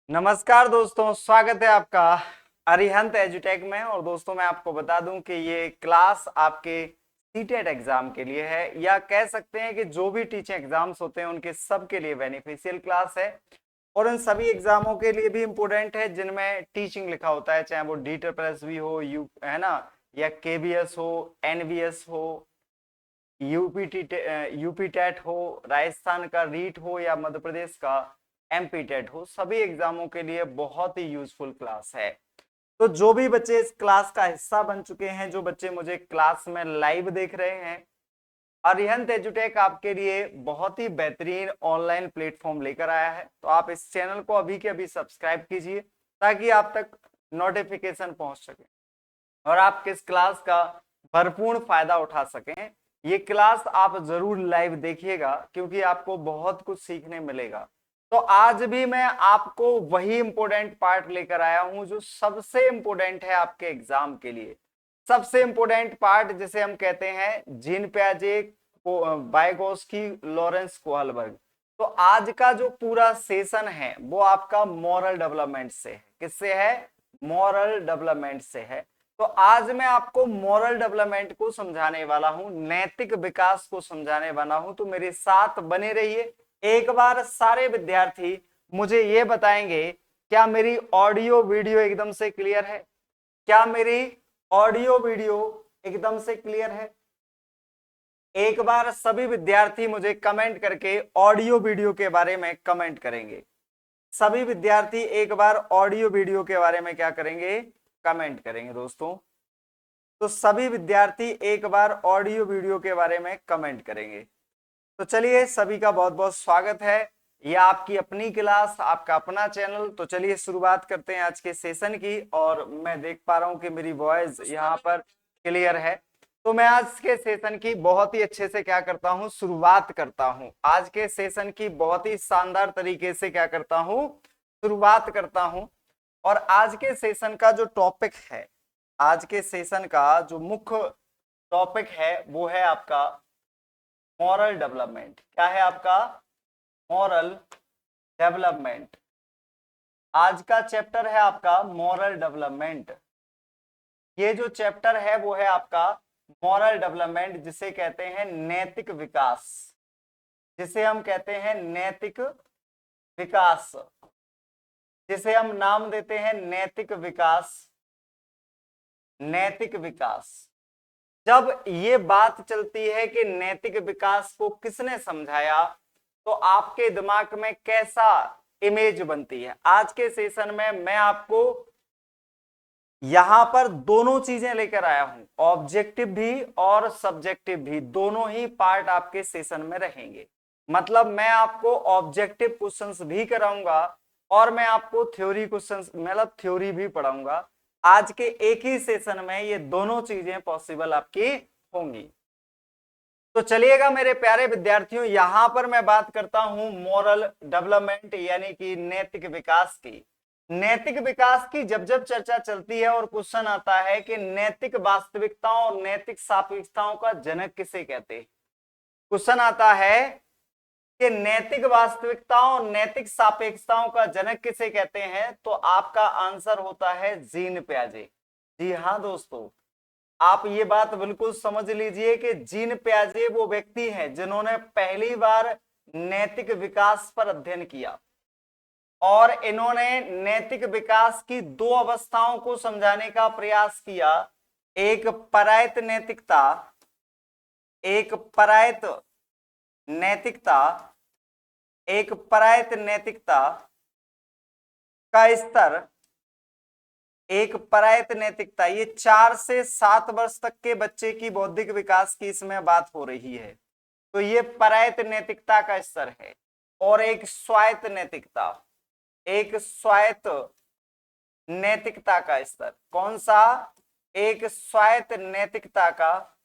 नमस्कार दोस्तों, स्वागत है आपका अरिहंत एजुटेक में। और दोस्तों मैं आपको बता दूं कि ये क्लास आपके सीटेट एग्जाम के लिए है, या कह सकते हैं कि जो भी टीचिंग एग्जाम्स होते हैं उनके सब के लिए बेनिफिशियल क्लास है। और उन सभी एग्जामों के लिए भी इम्पोर्टेंट है जिनमें टीचिंग लिखा होता है, चाहे वो डीटर प्लस भी हो, यू है ना, या केबीएस हो, एनवीएस हो, यूपी टेट हो, राजस्थान का रीट हो, या मध्य प्रदेश का एमपी टेट हो, सभी एग्जामों के लिए बहुत ही यूजफुल क्लास है। तो जो भी बच्चे इस क्लास का हिस्सा बन चुके हैं, जो बच्चे मुझे क्लास में लाइव देख रहे हैं, अरिहंत एजुटेक आपके लिए बहुत ही बेहतरीन ऑनलाइन प्लेटफॉर्म लेकर आया है। तो आप इस चैनल को अभी के अभी सब्सक्राइब कीजिए ताकि आप तक नोटिफिकेशन पहुंच सके और आप किस क्लास का भरपूर फायदा उठा सकें। ये क्लास आप जरूर लाइव देखिएगा क्योंकि आपको बहुत कुछ सीखने मिलेगा। तो आज भी मैं आपको वही इंपॉर्टेंट पार्ट लेकर आया हूं जो सबसे इंपॉर्टेंट है आपके एग्जाम के लिए। सबसे इंपॉर्टेंट पार्ट जिसे हम कहते हैं जीन पियाजे, वाइगोत्स्की, लॉरेंस कोहलबर्ग। तो आज का जो पूरा सेशन है वो आपका मॉरल डेवलपमेंट से है। किससे है? मॉरल डेवलपमेंट से है। तो आज मैं आपको मॉरल डेवलपमेंट को समझाने वाला हूं, नैतिक विकास को समझाने वाला हूं। तो मेरे साथ बने रहिए। एक बार सारे विद्यार्थी मुझे ये बताएंगे, क्या मेरी ऑडियो वीडियो एकदम से क्लियर है? क्या मेरी ऑडियो वीडियो एकदम से क्लियर है? एक बार सभी विद्यार्थी मुझे कमेंट करके ऑडियो वीडियो के बारे में कमेंट करेंगे। सभी विद्यार्थी एक बार ऑडियो वीडियो के बारे में क्या करेंगे? कमेंट करेंगे दोस्तों। तो सभी विद्यार्थी एक बार ऑडियो वीडियो के बारे में कमेंट करेंगे। तो चलिए, सभी का बहुत बहुत स्वागत है। यह आपकी अपनी क्लास, आपका अपना चैनल। तो चलिए शुरुआत करते हैं आज के सेशन की। और मैं देख पा रहा हूं कि मेरी वॉइस यहाँ पर क्लियर है। तो मैं आज के सेशन की बहुत ही अच्छे से क्या करता हूं? शुरुआत करता हूं। आज के सेशन की बहुत ही शानदार तरीके से क्या करता हूं? शुरुआत करता हूं। और आज के सेशन का जो टॉपिक है, आज के सेशन का जो मुख्य टॉपिक है वो है आपका मॉरल डेवलपमेंट। क्या है आपका? Moral development. आज का चैप्टर है आपका मॉरल डेवलपमेंट। ये जो चैप्टर है वो है आपका मॉरल डेवलपमेंट, जिसे कहते हैं नैतिक विकास, जिसे हम कहते हैं नैतिक विकास, जिसे हम नाम देते हैं नैतिक विकास। नैतिक विकास। जब ये बात चलती है कि नैतिक विकास को किसने समझाया, तो आपके दिमाग में कैसा इमेज बनती है? आज के सेशन में मैं आपको यहां पर दोनों चीजें लेकर आया हूं, ऑब्जेक्टिव भी और सब्जेक्टिव भी, दोनों ही पार्ट आपके सेशन में रहेंगे। मतलब मैं आपको ऑब्जेक्टिव क्वेश्चंस भी कराऊंगा और मैं आपको थ्योरी क्वेश्चंस, मतलब थ्योरी भी पढ़ाऊंगा। आज के एक ही सेशन में ये दोनों चीजें पॉसिबल आपकी होंगी। तो चलिएगा मेरे प्यारे विद्यार्थियों, यहां पर मैं बात करता हूं मॉरल डेवलपमेंट यानी कि नैतिक विकास की। नैतिक विकास की जब जब चर्चा चलती है और क्वेश्चन आता है कि नैतिक वास्तविकताओं और नैतिक सापेक्षताओं का जनक किसे कहते हैं, क्वेश्चन आता है कि नैतिक वास्तविकताओं और नैतिक सापेक्षताओं का जनक किसे कहते हैं, तो आपका आंसर होता है जीन पियाजे। जी हाँ दोस्तों, आप ये बात बिल्कुल समझ लीजिए कि जीन पियाजे वो व्यक्ति हैं जिन्होंने पहली बार नैतिक विकास पर अध्ययन किया। और इन्होंने नैतिक विकास की दो अवस्थाओं को समझाने का प्रयास किया। एक परायत नैतिकता, एक परायत नैतिकता, एक परायत नैतिकता का स्तर, एक परायत नैतिकता। ये 4 से 7 वर्ष तक के बच्चे की बौद्धिक विकास की इसमें बात हो रही है। तो ये परायत नैतिकता का स्तर है। और एक स्वायत्त नैतिकता, एक स्वायत्त नैतिकता का स्तर। कौन सा? एक स्वायत्त नैतिकता का,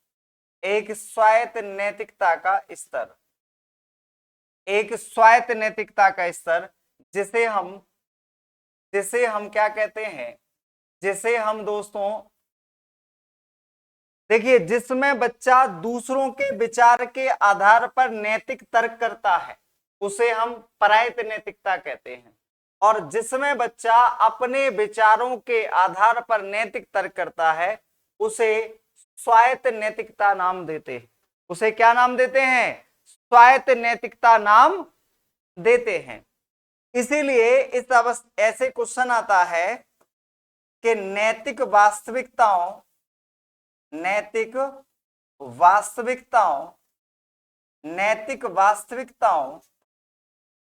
एक स्वायत्त नैतिकता का स्तर, एक स्वायत्त नैतिकता का स्तर, जिसे हम क्या कहते हैं? जिसे हम दोस्तों देखिए, जिसमें बच्चा दूसरों के विचार के आधार पर नैतिक तर्क करता है, उसे हम परायत नैतिकता कहते हैं। और जिसमें बच्चा अपने विचारों के आधार पर नैतिक तर्क करता है उसे स्वायत्त नैतिकता नाम देते हैं। उसे क्या नाम देते हैं? स्वायत्त नैतिकता नाम देते हैं। इसीलिए इस ऐसे क्वेश्चन आता है कि नैतिक वास्तविकताओं नैतिक वास्तविकताओं नैतिक वास्तविकताओं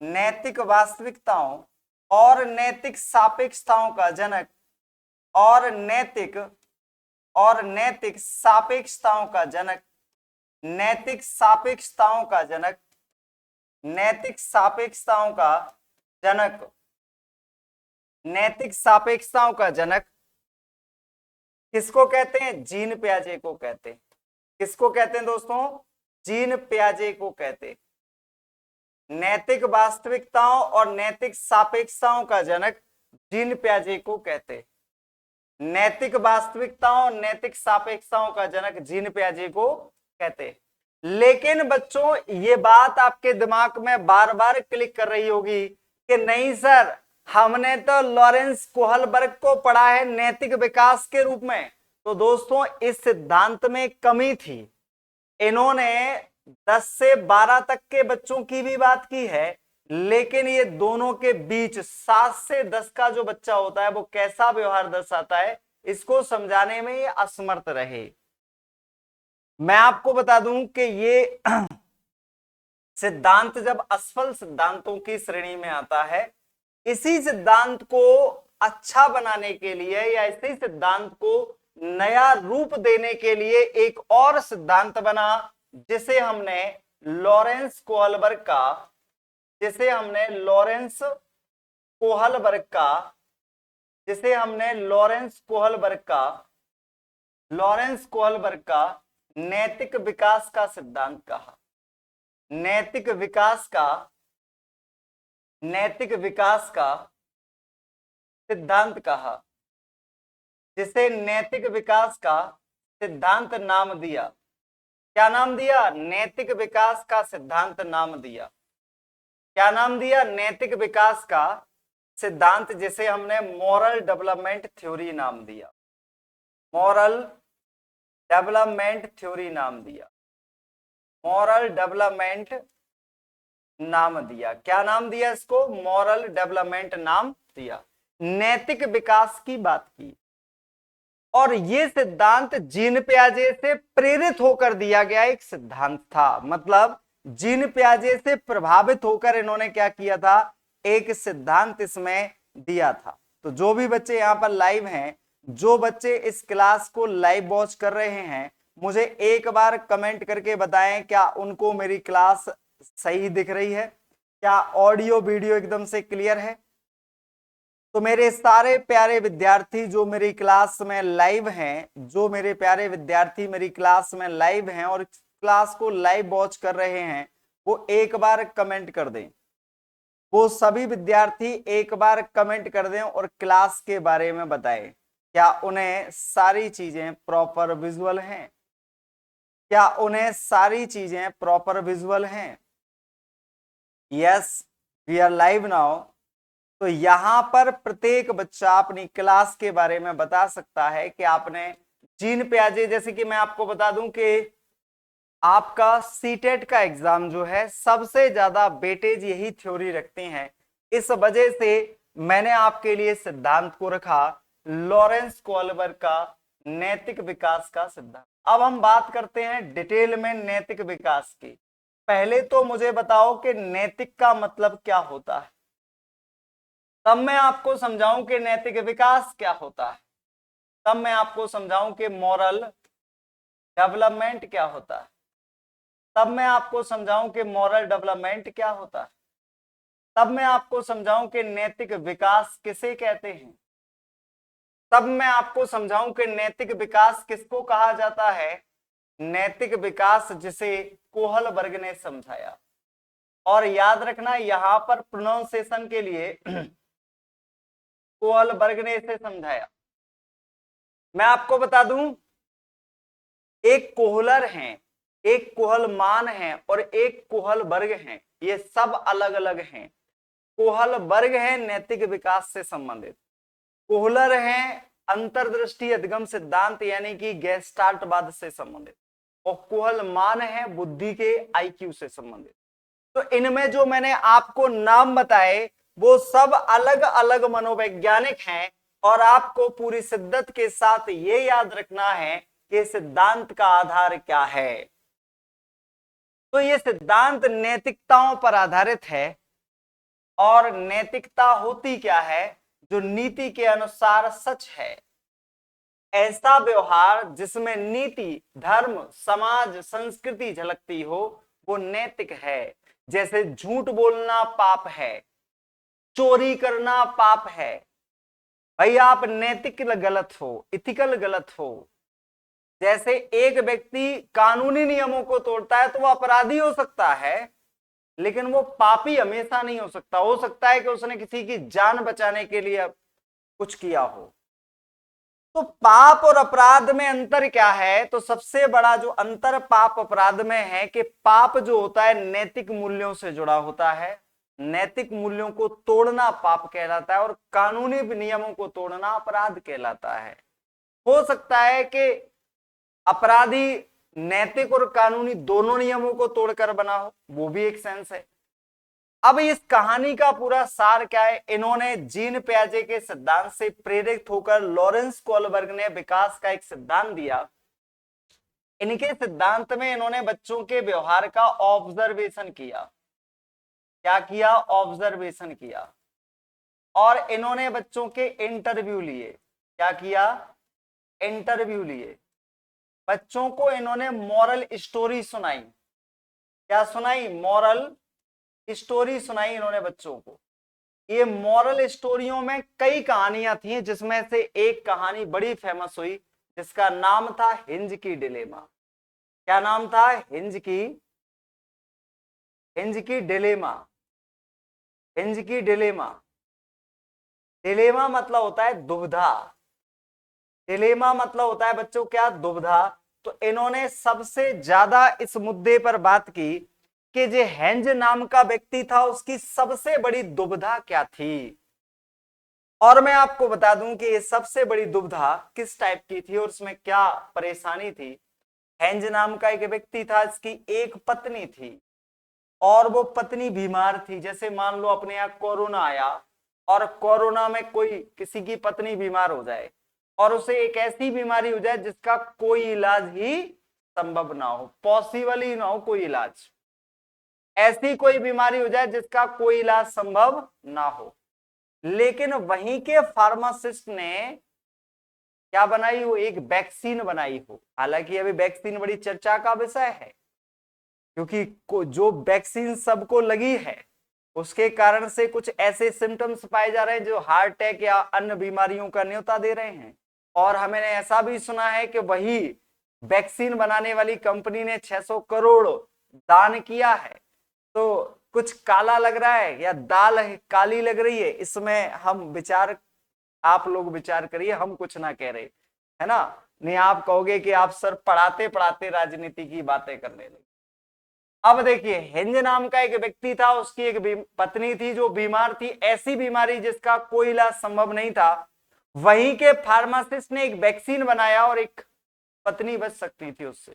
नैतिक वास्तविकताओं और नैतिक सापेक्षताओं का जनक और नैतिक सापेक्षताओं का जनक नैतिक सापेक्षताओं का जनक नैतिक सापेक्षताओं का जनक नैतिक सापेक्षताओं का जनक किसको कहते हैं? जीन पियाजे को कहते हैं। किसको कहते हैं दोस्तों? जीन पियाजे को कहते हैं। नैतिक वास्तविकताओं और नैतिक सापेक्षताओं का जनक जीन पियाजे को कहते हैं। नैतिक वास्तविकताओं नैतिक सापेक्षताओं का जनक जीन पियाजे को कहते हैं। लेकिन बच्चों ये बात आपके दिमाग में बार बार क्लिक कर रही होगी कि नहीं सर, हमने तो लॉरेंस कोहलबर्ग को पढ़ा है नैतिक विकास के रूप में। तो दोस्तों इस सिद्धांत में कमी थी। इन्होंने 10 से 12 तक के बच्चों की भी बात की है, लेकिन ये दोनों के बीच 7 से 10 का जो बच्चा होता है वो कैसा व्यवहार दर्शाता है इसको समझाने में ये असमर्थ रहे। मैं आपको बता दूं कि ये सिद्धांत जब असफल सिद्धांतों की श्रेणी में आता है, इसी सिद्धांत को अच्छा बनाने के लिए या इसी सिद्धांत को नया रूप देने के लिए एक और सिद्धांत बना जिसे हमने लॉरेंस कोहलबर्ग का नैतिक विकास का सिद्धांत कहा। नैतिक विकास का सिद्धांत कहा, जिसे नैतिक विकास का सिद्धांत नाम दिया। क्या नाम दिया? नैतिक विकास का सिद्धांत नाम दिया। क्या नाम दिया? नैतिक विकास का सिद्धांत, जिसे हमने मॉरल डेवलपमेंट थ्योरी नाम दिया। मॉरल डेवलपमेंट थ्योरी नाम दिया। मॉरल डेवलपमेंट नाम दिया। क्या नाम दिया इसको? मॉरल डेवलपमेंट नाम दिया। नैतिक विकास की बात की। और ये सिद्धांत जीन पियाजे से प्रेरित होकर दिया गया एक सिद्धांत था। मतलब जीन पियाजे से प्रभावित होकर इन्होंने क्या किया था? एक सिद्धांत इसमें दिया था। तो जो भी बच्चे यहाँ पर लाइव हैं, जो बच्चे इस क्लास को लाइव वॉच कर रहे हैं, मुझे एक बार कमेंट करके बताएं क्या उनको मेरी क्लास सही दिख रही है, क्या ऑडियो वीडियो एकदम से क्लियर है। तो मेरे सारे प्यारे विद्यार्थी जो मेरी क्लास में लाइव हैं, जो मेरे प्यारे विद्यार्थी मेरी क्लास में लाइव हैं और क्लास को लाइव वॉच कर रहे हैं, वो एक बार कमेंट कर दें। वो सभी विद्यार्थी एक बार कमेंट कर दें और क्लास के बारे में बताएं। क्या उन्हें सारी चीजें प्रॉपर विजुअल हैं? क्या उन्हें सारी चीजें प्रॉपर विजुअल हैं? Yes, we are live now. तो यहां पर प्रत्येक बच्चा अपनी क्लास के बारे में बता सकता है कि आपने जीन पियाजे, जैसे कि मैं आपको बता दूं कि आपका सीटेट का एग्जाम जो है सबसे ज्यादा वेटेज यही थ्योरी रखते हैं। इस वजह से मैंने आपके लिए सिद्धांत को रखा लॉरेंस कोहलबर्ग का नैतिक विकास का सिद्धांत। अब हम बात करते हैं डिटेल में नैतिक विकास की। पहले तो मुझे बताओ कि नैतिक का मतलब क्या होता है, तब मैं आपको समझाऊं कि नैतिक विकास क्या होता है, तब मैं आपको समझाऊं कि मॉरल डेवलपमेंट क्या होता है, तब मैं आपको समझाऊं कि मॉरल डेवलपमेंट क्या होता है, तब मैं आपको समझाऊं कि नैतिक विकास किसे कहते हैं, तब मैं आपको समझाऊं कि नैतिक विकास किसको कहा जाता है। नैतिक विकास जिसे कोहलबर्ग ने समझाया। और याद रखना यहां पर प्रोनाउंसिएशन के लिए कोहलबर्ग ने इसे समझाया। मैं आपको बता दूं, एक कोहलर हैं, एक कोहलमान है और एक कोहलबर्ग हैं, ये सब अलग अलग हैं। कोहल वर्ग है नैतिक विकास से संबंधित, कोहलर है अंतर्दृष्टि अधिगम सिद्धांत यानी कि गेस्टाल्टवाद से संबंधित, और कोहल मान है बुद्धि के आईक्यू से संबंधित। तो इनमें जो मैंने आपको नाम बताए वो सब अलग अलग मनोवैज्ञानिक हैं, और आपको पूरी शिद्दत के साथ ये याद रखना है कि सिद्धांत का आधार क्या है। तो ये सिद्धांत नैतिकताओं पर आधारित है, और नैतिकता होती क्या है? जो नीति के अनुसार सच है, ऐसा व्यवहार जिसमें नीति, धर्म, समाज, संस्कृति झलकती हो, वो नैतिक है। जैसे झूठ बोलना पाप है, चोरी करना पाप है, भाई आप नैतिक गलत हो, इथिकल गलत हो। जैसे एक व्यक्ति कानूनी नियमों को तोड़ता है तो वो अपराधी हो सकता है, लेकिन वो पापी हमेशा नहीं हो सकता। हो सकता है कि उसने किसी की जान बचाने के लिए कुछ किया हो। तो पाप और अपराध में अंतर क्या है? तो सबसे बड़ा जो अंतर पाप अपराध में है कि पाप जो होता है नैतिक मूल्यों से जुड़ा होता है, नैतिक मूल्यों को तोड़ना पाप कहलाता है, और कानूनी नियमों को तोड़ना अपराध कहलाता है। हो सकता है कि अपराधी नैतिक और कानूनी दोनों नियमों को तोड़कर बना हो, वो भी एक सेंस है। अब इस कहानी का पूरा सार क्या है? इन्होंने जीन पियाजे के सिद्धांत से प्रेरित होकर लॉरेंस कोहलबर्ग ने विकास का एक सिद्धांत दिया। इनके सिद्धांत में इन्होंने बच्चों के व्यवहार का ऑब्जर्वेशन किया। क्या किया? ऑब्जर्वेशन किया। और इन्होंने बच्चों के इंटरव्यू लिए। क्या किया? इंटरव्यू लिए। बच्चों को इन्होंने मॉरल स्टोरी सुनाई। क्या सुनाई? मॉरल स्टोरी सुनाई इन्होंने बच्चों को। ये मॉरल स्टोरियों में कई कहानियां थी, जिसमें से एक कहानी बड़ी फेमस हुई जिसका नाम था हिंज की डिलेमा। क्या नाम था? हिंज की डिलेमा। हिंज की डिलेमा। डिलेमा मतलब होता है दुविधा। डिलेमा मतलब होता है बच्चों क्या? दुविधा। तो इन्होंने सबसे ज्यादा इस मुद्दे पर बात की कि जो हेंज नाम का व्यक्ति था उसकी सबसे बड़ी दुविधा क्या थी। और मैं आपको बता दूं कि ये सबसे बड़ी दुविधा किस टाइप की थी और उसमें क्या परेशानी थी। हेंज नाम का एक व्यक्ति था, इसकी एक पत्नी थी, और वो पत्नी बीमार थी। जैसे मान लो अपने यहाँ कोरोना आया, और कोरोना में कोई किसी की पत्नी बीमार हो जाए, और उसे एक ऐसी बीमारी हो जाए जिसका कोई इलाज ही संभव ना हो, पॉसिबल ही ना हो कोई इलाज। ऐसी कोई बीमारी हो जाए जिसका कोई इलाज संभव ना हो, लेकिन वहीं के फार्मासिस्ट ने क्या बनाई हो? एक वैक्सीन बनाई हो। हालांकि अभी वैक्सीन बड़ी चर्चा का विषय है, क्योंकि जो वैक्सीन सबको लगी है उसके कारण से कुछ ऐसे सिम्टम्स पाए जा रहे हैं जो हार्ट अटैक या अन्य बीमारियों का न्योता दे रहे हैं। और हमने ऐसा भी सुना है कि वही वैक्सीन बनाने वाली कंपनी ने 600 करोड़ दान किया है। तो कुछ काला लग रहा है या दाल काली लग रही है, इसमें हम विचार, आप लोग विचार करिए, हम कुछ ना कह रहे, है ना। नहीं आप कहोगे कि आप सर पढ़ाते पढ़ाते राजनीति की बातें करने लगे। अब देखिए, हिंज नाम का एक व्यक्ति था, उसकी एक पत्नी थी जो बीमार थी, ऐसी बीमारी जिसका कोई इलाज संभव नहीं था। वहीं के फार्मासिस्ट ने एक वैक्सीन बनाया और एक पत्नी बच सकती थी उससे,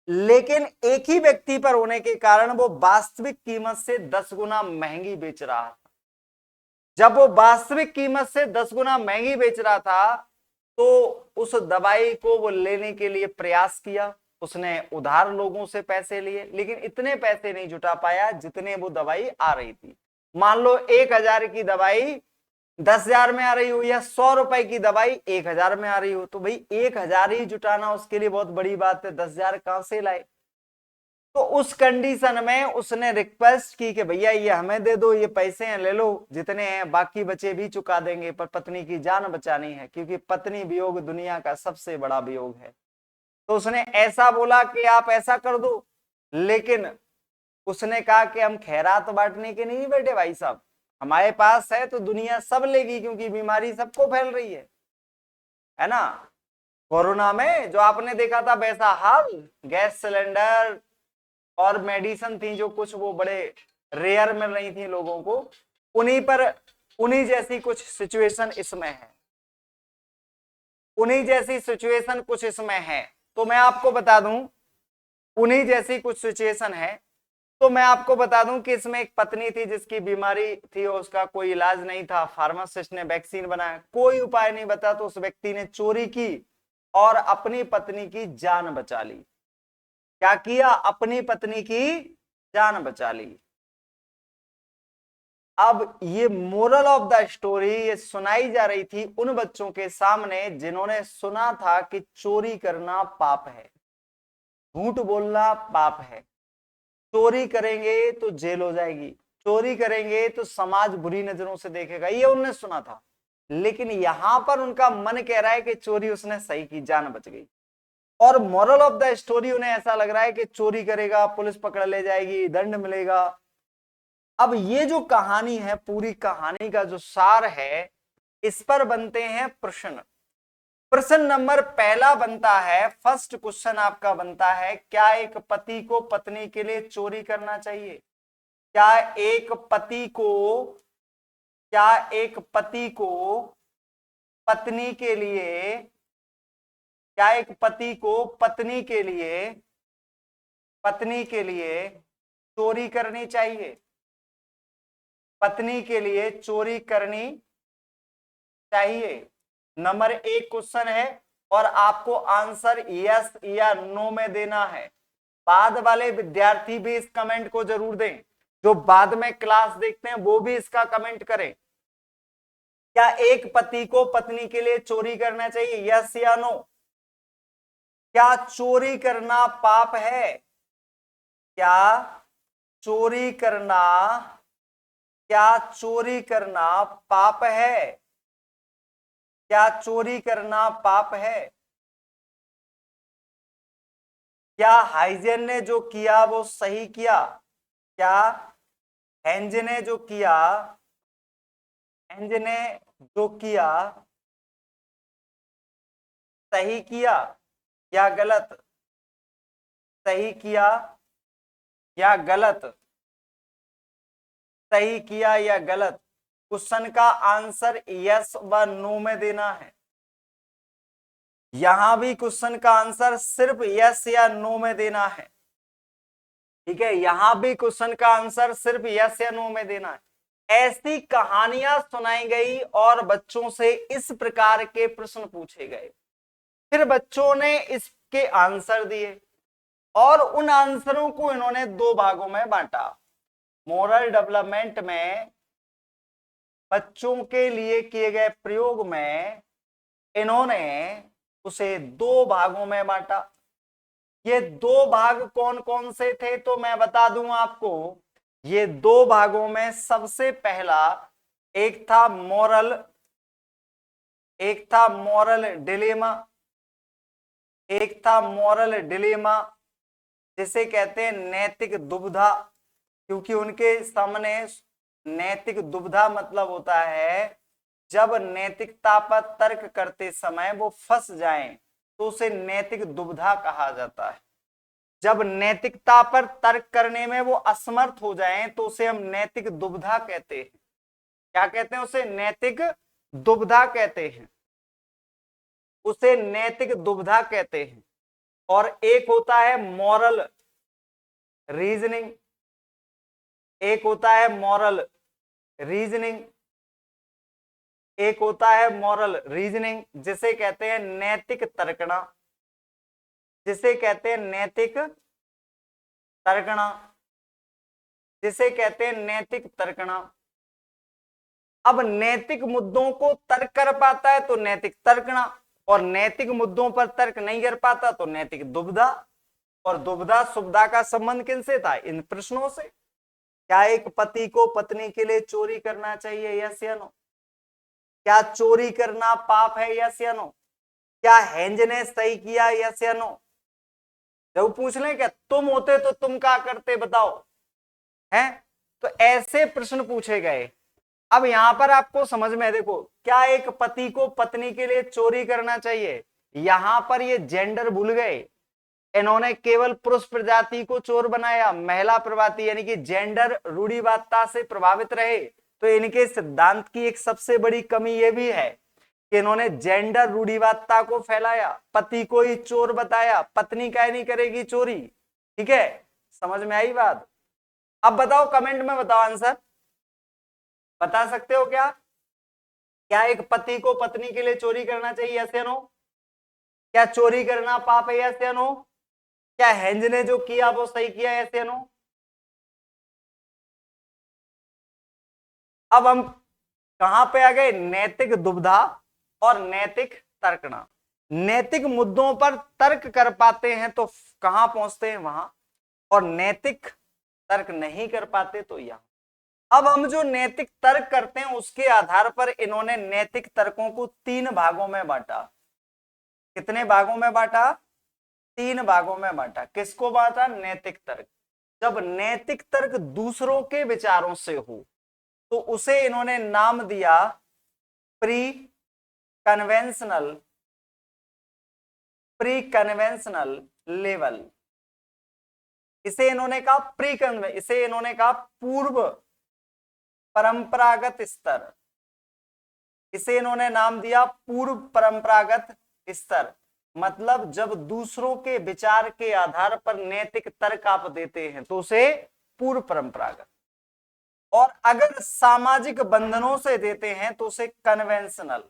लेकिन एक ही व्यक्ति पर होने के कारण वो वास्तविक कीमत से 10 गुना महंगी बेच रहा था। जब वो वास्तविक कीमत से 10 गुना महंगी बेच रहा था तो उस दवाई को वो लेने के लिए प्रयास किया। उसने उधार लोगों से पैसे लिए, लेकिन इतने पैसे नहीं जुटा पाया जितने वो दवाई आ रही थी। मान लो 1000 की दवाई 10,000 में आ रही हो, या 100 रुपए की दवाई 1000 में आ रही हो, तो भाई 1000 ही जुटाना उसके लिए बहुत बड़ी बात है, 10,000 कहां से लाए। तो उस कंडीशन में उसने रिक्वेस्ट की कि भैया ये हमें दे दो, ये पैसे हैं ले लो, जितने हैं बाकी बचे भी चुका देंगे, पर पत्नी की जान बचानी है, क्योंकि पत्नी वियोग दुनिया का सबसे बड़ा वियोग है। तो उसने ऐसा बोला कि आप ऐसा कर दो, लेकिन उसने कहा कि हम खैरात बांटने के नहीं बैठे भाई साहब, हमारे पास है तो दुनिया सब लेगी, क्योंकि बीमारी सबको फैल रही है ना। कोरोना में जो आपने देखा था वैसा हाल, गैस सिलेंडर और मेडिसिन थी जो कुछ वो बड़े रेयर मिल रही थी लोगों को, उन्हीं जैसी कुछ सिचुएशन इसमें है, उन्हीं जैसी सिचुएशन कुछ इसमें है। तो मैं आपको बता दूं, उन्हीं जैसी कुछ सिचुएशन है। तो मैं आपको बता दूं कि इसमें एक पत्नी थी जिसकी बीमारी थी और उसका कोई इलाज नहीं था, फार्मासिस्ट ने वैक्सीन बनाया, कोई उपाय नहीं बता, तो उस व्यक्ति ने चोरी की और अपनी पत्नी की जान बचा ली। क्या किया? अपनी पत्नी की जान बचा ली। अब ये मोरल ऑफ द स्टोरी ये सुनाई जा रही थी उन बच्चों के सामने जिन्होंने सुना था कि चोरी करना पाप है, झूठ बोलना पाप है, चोरी करेंगे तो जेल हो जाएगी, चोरी करेंगे तो समाज बुरी नजरों से देखेगा, ये उनने सुना था। लेकिन यहां पर उनका मन कह रहा है कि चोरी उसने सही की, जान बच गई। और मोरल ऑफ द स्टोरी उन्हें ऐसा लग रहा है कि चोरी करेगा पुलिस पकड़ ले जाएगी, दंड मिलेगा। अब ये जो कहानी है, पूरी कहानी का जो सार है, इस पर बनते हैं प्रश्न। प्रश्न नंबर पहला बनता है, फर्स्ट क्वेश्चन आपका बनता है, क्या एक पति को पत्नी के लिए चोरी करना चाहिए? क्या एक पति को पत्नी के लिए, क्या एक पति को पत्नी के लिए चोरी करनी चाहिए? पत्नी के लिए चोरी करनी चाहिए? नंबर एक क्वेश्चन है और आपको आंसर यस या नो में देना है। बाद वाले विद्यार्थी भी इस कमेंट को जरूर दें, जो बाद में क्लास देखते हैं वो भी इसका कमेंट करें। क्या एक पति को पत्नी के लिए चोरी करना चाहिए, यस या नो? क्या चोरी करना पाप है? क्या चोरी करना पाप है? क्या चोरी करना पाप है? क्या हाइजेन ने जो किया वो सही किया? क्या हेंज ने जो किया सही किया या गलत? सही किया या गलत? सही किया या गलत? क्वेश्चन का आंसर यस व नो में देना है। यहां भी क्वेश्चन का आंसर सिर्फ यस या नो में देना है। ठीक है, यहां भी क्वेश्चन का आंसर सिर्फ यस या नो में देना है। ऐसी कहानियां सुनाई गई और बच्चों से इस प्रकार के प्रश्न पूछे गए, फिर बच्चों ने इसके आंसर दिए और उन आंसरों को इन्होंने दो भागों में बांटा। मोरल डेवलपमेंट में बच्चों के लिए किए गए प्रयोग में इन्होंने उसे दो भागों में बांटा। ये दो भाग कौन कौन से थे तो मैं बता दूं आपको। ये दो भागों में सबसे पहला एक था मॉरल डिलेमा, जिसे कहते हैं नैतिक दुविधा, क्योंकि उनके सामने नैतिक दुविधा मतलब होता है जब नैतिकता पर तर्क करते समय वो फंस जाएं तो उसे नैतिक दुविधा कहा जाता है। जब नैतिकता पर तर्क करने में वो असमर्थ हो जाएं तो उसे हम नैतिक दुविधा कहते हैं। क्या कहते हैं? उसे नैतिक दुविधा कहते हैं। उसे नैतिक दुविधा कहते हैं। और एक होता है मॉरल रीजनिंग, एक होता है मॉरल रीजनिंग, जिसे कहते हैं नैतिक तर्कणा, जिसे कहते हैं नैतिक तर्कणा। अब नैतिक मुद्दों को तर्क कर पाता है तो नैतिक तर्कणा, और नैतिक मुद्दों पर तर्क नहीं कर पाता तो नैतिक दुविधा। और दुविधा सुविधा का संबंध किनसे था? इन प्रश्नों से। क्या एक पति को पत्नी के लिए चोरी करना चाहिए, यस या नो? क्या चोरी करना पाप है, यस या नो? क्या हेंज ने सही किया, यस या नो? जब पूछ लें क्या तुम होते तो तुम क्या करते बताओ, हैं? तो ऐसे प्रश्न पूछे गए। अब यहां पर आपको समझ में देखो, क्या एक पति को पत्नी के लिए चोरी करना चाहिए, यहां पर ये जेंडर भूल गए। इन्होंने केवल पुरुष प्रजाति को चोर बनाया, महिला प्रजाति यानी कि जेंडर रूढ़िवादिता से प्रभावित रहे। तो इनके सिद्धांत की एक सबसे बड़ी कमी यह भी है कि इन्होंने जेंडर रूढ़िवादिता को फैलाया, पति को ही चोर बताया, पत्नी काहे नहीं करेगी चोरी। ठीक है, समझ में आई बात। अब बताओ, कमेंट में बताओ आंसर, बता सकते हो क्या? क्या एक पति को पत्नी के लिए चोरी करना चाहिए, यस या नो? क्या चोरी करना पाप है, यस या नो? क्या हेंज ने जो किया वो सही किया, यस या नो? अब हम कहां पे आ गए? नैतिक दुविधा और नैतिक तर्कना। नैतिक मुद्दों पर तर्क कर पाते हैं तो कहां पहुंचते हैं? वहां। और नैतिक तर्क नहीं कर पाते तो यहां। अब हम जो नैतिक तर्क करते हैं उसके आधार पर इन्होंने नैतिक तर्कों को 3 भागों में बांटा। कितने भागों में बांटा? 3 भागों में बांटा। किसको बांटा? नैतिक तर्क। जब नैतिक तर्क दूसरों के विचारों से हो तो उसे इन्होंने नाम दिया प्री कन्वेंशनल लेवल। इसे इन्होंने कहा पूर्व परंपरागत स्तर। इसे इन्होंने नाम दिया पूर्व परंपरागत स्तर। मतलब जब दूसरों के विचार के आधार पर नैतिक तर्क आप देते हैं तो उसे पूर्व परंपरागत, और अगर सामाजिक बंधनों से देते हैं तो उसे कन्वेंशनल।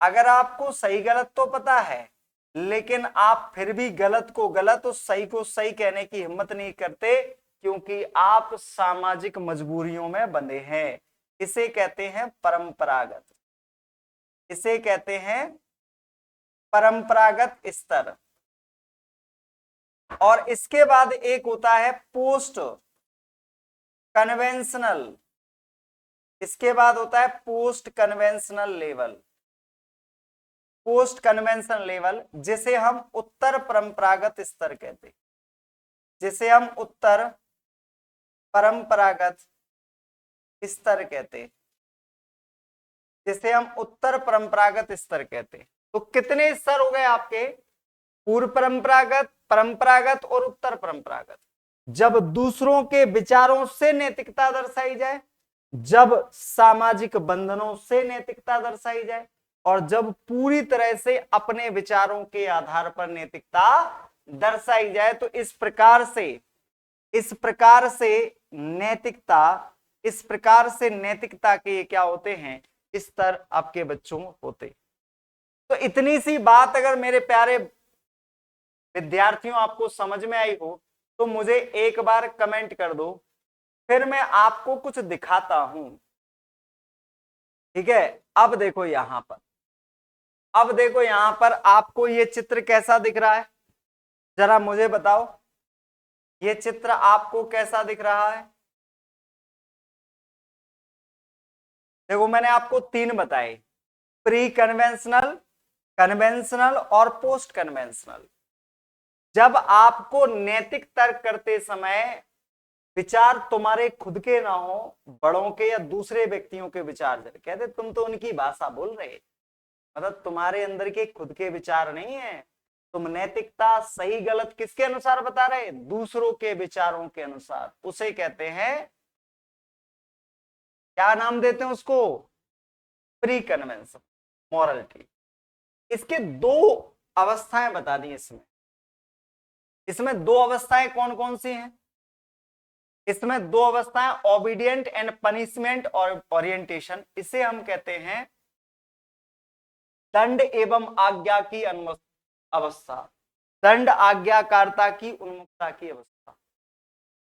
अगर आपको सही गलत तो पता है लेकिन आप फिर भी गलत को गलत और सही को सही कहने की हिम्मत नहीं करते क्योंकि आप सामाजिक मजबूरियों में बंधे हैं, इसे कहते हैं परंपरागत। इसे कहते हैं परंपरागत स्तर। और इसके बाद एक होता है पोस्ट कन्वेंशनल। इसके बाद होता है post conventional level. Post conventional level जिसे हम उत्तर परंपरागत स्तर कहते हैं। जिसे हम उत्तर परंपरागत स्तर कहते हैं। जिसे हम उत्तर परंपरागत स्तर कहते हैं। तो कितने स्तर हो गए आपके? पूर्व परंपरागत, परंपरागत और उत्तर परंपरागत। जब दूसरों के विचारों से नैतिकता दर्शाई जाए, जब सामाजिक बंधनों से नैतिकता दर्शाई जाए, और जब पूरी तरह से अपने विचारों के आधार पर नैतिकता दर्शाई जाए, तो इस प्रकार से नैतिकता के क्या होते हैं? स्तर आपके बच्चों होते। तो इतनी सी बात अगर मेरे प्यारे विद्यार्थियों आपको समझ में आई हो तो मुझे एक बार कमेंट कर दो, फिर मैं आपको कुछ दिखाता हूं। ठीक है, अब देखो यहां पर आपको ये चित्र कैसा दिख रहा है? जरा मुझे बताओ, ये चित्र आपको कैसा दिख रहा है? देखो मैंने आपको 3 बताए, प्री कन्वेंशनल, कन्वेंशनल और पोस्ट कन्वेंशनल। जब आपको नैतिक तर्क करते समय विचार तुम्हारे खुद के ना हो, बड़ों के या दूसरे व्यक्तियों के विचार कहते तुम तो उनकी भाषा बोल रहे, मतलब तुम्हारे अंदर के खुद के विचार नहीं है, तुम नैतिकता सही गलत किसके अनुसार बता रहे? दूसरों के विचारों के अनुसार। उसे कहते हैं, क्या नाम देते हैं उसको? Pre convention morality. इसके 2 अवस्थाएं बता दी इसमें 2 अवस्थाएं कौन कौन सी हैं? इसमें 2 अवस्थाएं, ओबीडियंट एंड पनिशमेंट और ओरिएंटेशन। इसे हम कहते हैं दंड एवं आज्ञा की अवस्था, दंड आज्ञाकारिता की उन्मुखता की अवस्था।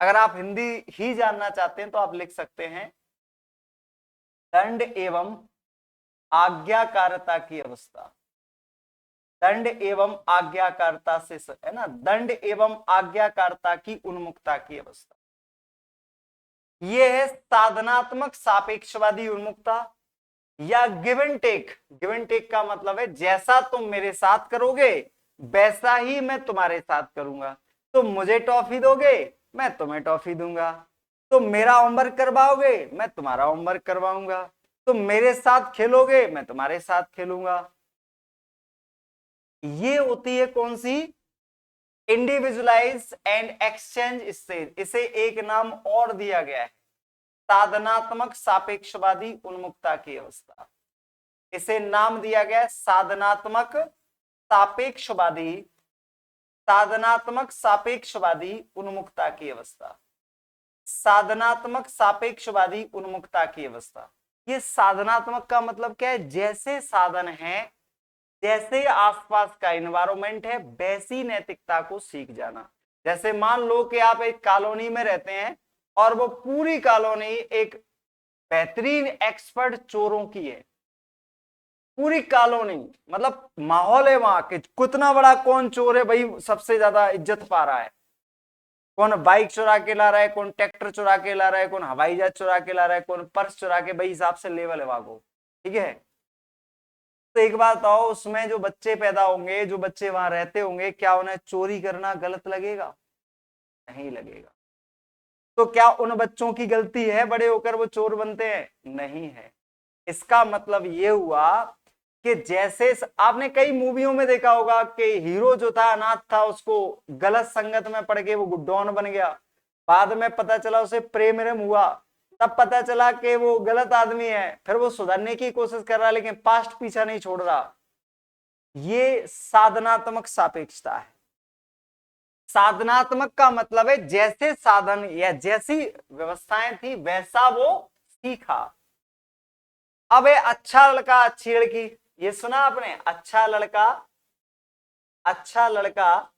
अगर आप हिंदी ही जानना चाहते हैं तो आप लिख सकते हैं दंड एवं आज्ञाकारिता की अवस्था। दंड एवं आज्ञाकारिता से है ना, दंड एवं आज्ञाकारिता की उन्मुखता की अवस्था। यह है साधनात्मक सापेक्षवादी उन्मुखता या give and take. Give and take का मतलब है जैसा तुम मेरे साथ करोगे वैसा ही मैं तुम्हारे साथ करूंगा। तुम मुझे टॉफी दोगे, मैं तुम्हें टॉफी दूंगा। तुम मेरा होमवर्क करवाओगे, मैं तुम्हारा होमवर्क करवाऊंगा। तुम मेरे साथ खेलोगे, मैं तुम्हारे साथ खेलूंगा। ये होती है कौन सी? इंडिविजुअलाइज एंड एक्सचेंज स्टेज, इसे एक नाम और दिया गया है, साधनात्मक सापेक्षवादी उन्मुखता की अवस्था। इसे नाम दिया गया है साधनात्मक सापेक्षवादी, साधनात्मक सापेक्षवादी उन्मुखता की अवस्था, साधनात्मक सापेक्षवादी उन्मुखता की अवस्था। ये साधनात्मक का मतलब क्या है? जैसे साधन है, जैसे आसपास का एनवायरमेंट है, वैसी नैतिकता को सीख जाना। जैसे मान लो कि आप एक कॉलोनी में रहते हैं और वो पूरी कॉलोनी एक बेहतरीन एक्सपर्ट चोरों की है, पूरी कॉलोनी, मतलब माहौल है वहां के, कितना बड़ा कौन चोर है भाई सबसे ज्यादा इज्जत पा रहा है, कौन बाइक चुरा के ला रहा है, कौन ट्रैक्टर चुरा के ला रहा है, कौन हवाई जहाज चुरा के ला रहा है, कौन पर्स चुरा के, भाई हिसाब से लेवल है वागो, ठीक है। तो एक बात बताओ, उसमें जो बच्चे पैदा होंगे, जो बच्चे वहां रहते होंगे, क्या उन्हें चोरी करना गलत लगेगा? नहीं लगेगा। तो क्या उन बच्चों की गलती है बड़े होकर वो चोर बनते हैं? नहीं है। इसका मतलब ये हुआ कि जैसे आपने कई मूवियों में देखा होगा कि हीरो जो था अनाथ था, उसको गलत संगत में पड़ के वो डॉन बन गया, बाद में पता चला उसे प्रेम हुआ, तब पता चला कि वो गलत आदमी है, फिर वो सुधरने की कोशिश कर रहा है लेकिन पास्ट पीछा नहीं छोड़ रहा। ये साधनात्मक सापेक्षता है। साधनात्मक का मतलब है जैसे साधन या जैसी व्यवस्थाएं थी वैसा वो सीखा। अब ये अच्छा लड़का अच्छी लड़की, ये सुना आपने? अच्छा लड़का, अच्छा लड़का,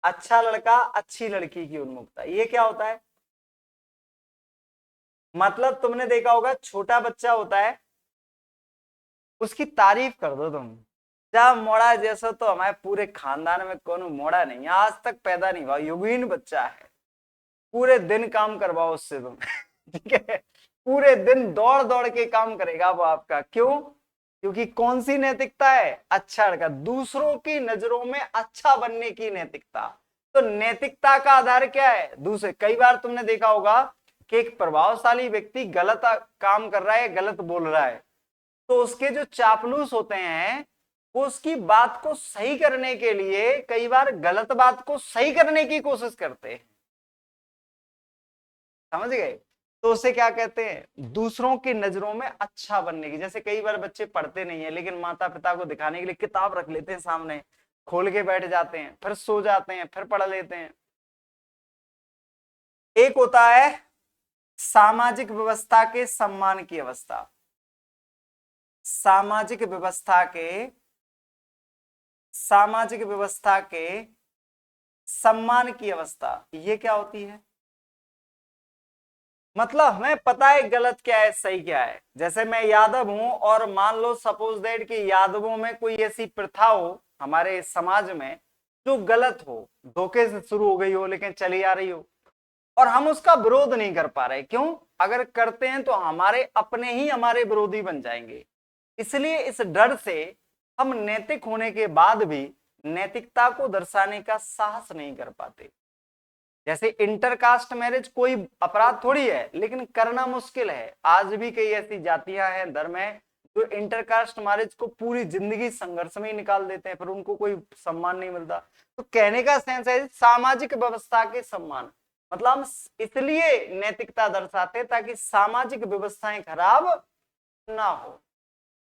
अच्छा लड़का अच्छी लड़की की उन्मुखता, ये क्या होता है? मतलब तुमने देखा होगा छोटा बच्चा होता है, उसकी तारीफ कर दो तुम, जा मोड़ा जैसा तो हमारे पूरे खानदान में कोनो मोड़ा नहीं है, आज तक पैदा नहीं हुआ, योगीन बच्चा है, पूरे दिन काम करवाओ उससे तुम ठीक है, पूरे दिन दौड़ दौड़ के काम करेगा वो आपका। क्यों? क्योंकि कौन सी नैतिकता है? अच्छा लड़का, दूसरों की नजरों में अच्छा बनने की नैतिकता। तो नैतिकता का आधार क्या है? दूसरे, कई बार तुमने देखा होगा कि एक प्रभावशाली व्यक्ति गलत काम कर रहा है, गलत बोल रहा है, तो उसके जो चापलूस होते हैं वो उसकी बात को सही करने के लिए कई बार गलत बात को सही करने की कोशिश करते हैं। समझ गए? तो उसे क्या कहते हैं? दूसरों की नजरों में अच्छा बनने की। जैसे कई बार बच्चे पढ़ते नहीं है लेकिन माता पिता को दिखाने के लिए किताब रख लेते हैं सामने, खोल के बैठ जाते हैं, फिर सो जाते हैं, फिर पढ़ लेते हैं। एक होता है सामाजिक व्यवस्था के सम्मान की अवस्था, सामाजिक व्यवस्था के, सामाजिक व्यवस्था के सम्मान की अवस्था। ये क्या होती है? मतलब हमें पता है गलत क्या है सही क्या है। जैसे मैं यादव हूं और मान लो सपोज दैट कि यादवों में कोई ऐसी प्रथा हो हमारे समाज में जो गलत हो, धोखे से शुरू हो गई हो लेकिन चली आ रही हो, और हम उसका विरोध नहीं कर पा रहे। क्यों? अगर करते हैं तो हमारे अपने ही हमारे विरोधी बन जाएंगे। इसलिए इस डर से हम नैतिक होने के बाद भी नैतिकता को दर्शाने का साहस नहीं कर पाते। जैसे इंटरकास्ट मैरिज कोई अपराध थोड़ी है, लेकिन करना मुश्किल है। आज भी कई ऐसी जातियां हैं, धर्म है, जो इंटरकास्ट मैरिज को पूरी जिंदगी संघर्ष में ही निकाल देते हैं, फिर उनको कोई सम्मान नहीं मिलता। तो कहने का सेंस है सामाजिक व्यवस्था के सम्मान। मतलब हम इसलिए नैतिकता दर्शाते हैं ताकि सामाजिक व्यवस्थाएं खराब ना हो।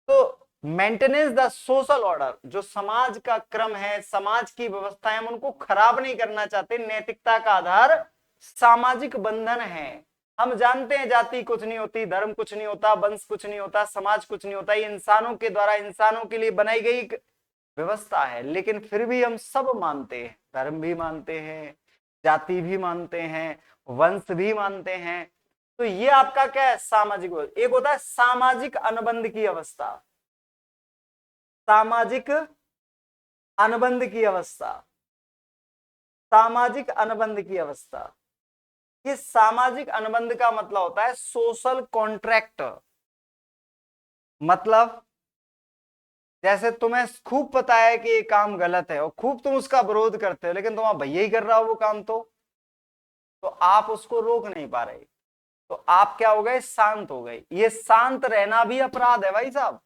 तो मेंटेनेंस द सोशल ऑर्डर, जो समाज का क्रम है, समाज की व्यवस्थाएं, हम उनको खराब नहीं करना चाहते। नैतिकता का आधार सामाजिक बंधन है। हम जानते हैं जाति कुछ नहीं होती, धर्म कुछ नहीं होता, वंश कुछ नहीं होता, समाज कुछ नहीं होता, ये इंसानों के द्वारा इंसानों के लिए बनाई गई व्यवस्था है। लेकिन फिर भी हम सब मानते हैं, धर्म भी मानते हैं, जाति भी मानते हैं, वंश भी मानते हैं। तो ये आपका क्या है? सामाजिक। एक होता है सामाजिक अनुबंध की अवस्था, सामाजिक अनुबंध की अवस्था, सामाजिक अनुबंध की अवस्था। ये सामाजिक अनुबंध का मतलब होता है सोशल कॉन्ट्रैक्ट। मतलब जैसे तुम्हें खूब पता है कि ये काम गलत है और खूब तुम उसका विरोध करते हो, लेकिन तुम्हारा भैया ही कर रहा हो वो काम, तो आप उसको रोक नहीं पा रहे, तो आप क्या हो गए? शांत हो गए। ये शांत रहना भी अपराध है भाई साहब।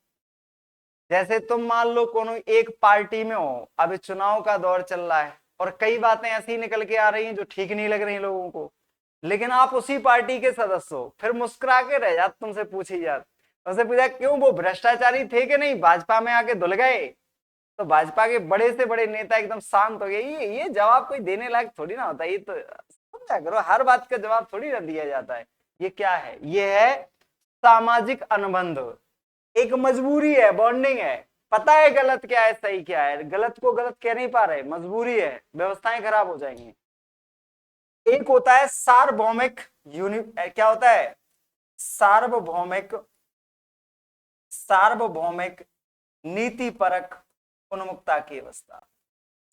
जैसे तुम मान लो कोनो एक पार्टी में हो, अभी चुनाव का दौर चल रहा है और कई बातें ऐसी निकल के आ रही हैं जो ठीक नहीं लग रही लोगों को, लेकिन आप उसी पार्टी के सदस्य हो, फिर मुस्कुरा के रह जाते, तुमसे पूछी जाती, तुमसे पूछा क्यों वो भ्रष्टाचारी थे कि नहीं, भाजपा में आके धुल गए, तो भाजपा के बड़े से बड़े नेता एकदम शांत हो गए। ये जवाब कोई देने लायक थोड़ी ना होता, ये तो समझा करो, हर बात का जवाब थोड़ी ना दिया जाता है। ये क्या है, ये है सामाजिक अनुबंध, एक मजबूरी है, बॉन्डिंग है, पता है गलत क्या है सही क्या है, गलत को गलत कह नहीं पा रहे, मजबूरी है, व्यवस्थाएं खराब हो जाएंगी। एक होता है सार्वभौमिक क्या होता है, सार्वभौमिक सार्वभौमिक नीतिपरक उन्मुक्ता की अवस्था।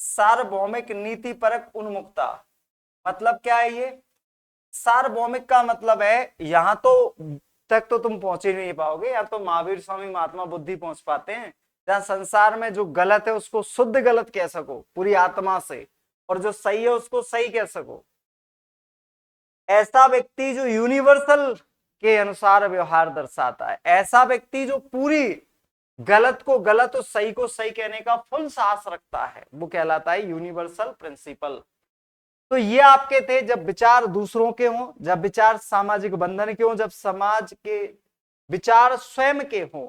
सार्वभौमिक नीतिपरक उन्मुक्ता मतलब क्या है, ये सार्वभौमिक का मतलब है यहां तो तक तो तुम पहुंच ही नहीं पाओगे, या तो महावीर स्वामी महात्मा बुद्धि पहुंच पाते हैं, जहां संसार में जो गलत है उसको शुद्ध गलत कह सको पूरी आत्मा से, और जो सही है उसको सही कह सको। ऐसा व्यक्ति जो यूनिवर्सल के अनुसार व्यवहार दर्शाता है, ऐसा व्यक्ति जो पूरी गलत को गलत और सही को सही कहने का फुल साहस रखता है, वो कहलाता है यूनिवर्सल प्रिंसिपल। तो ये आपके थे जब विचार दूसरों के हों, जब विचार सामाजिक बंधन के हों, जब समाज के विचार स्वयं के हों।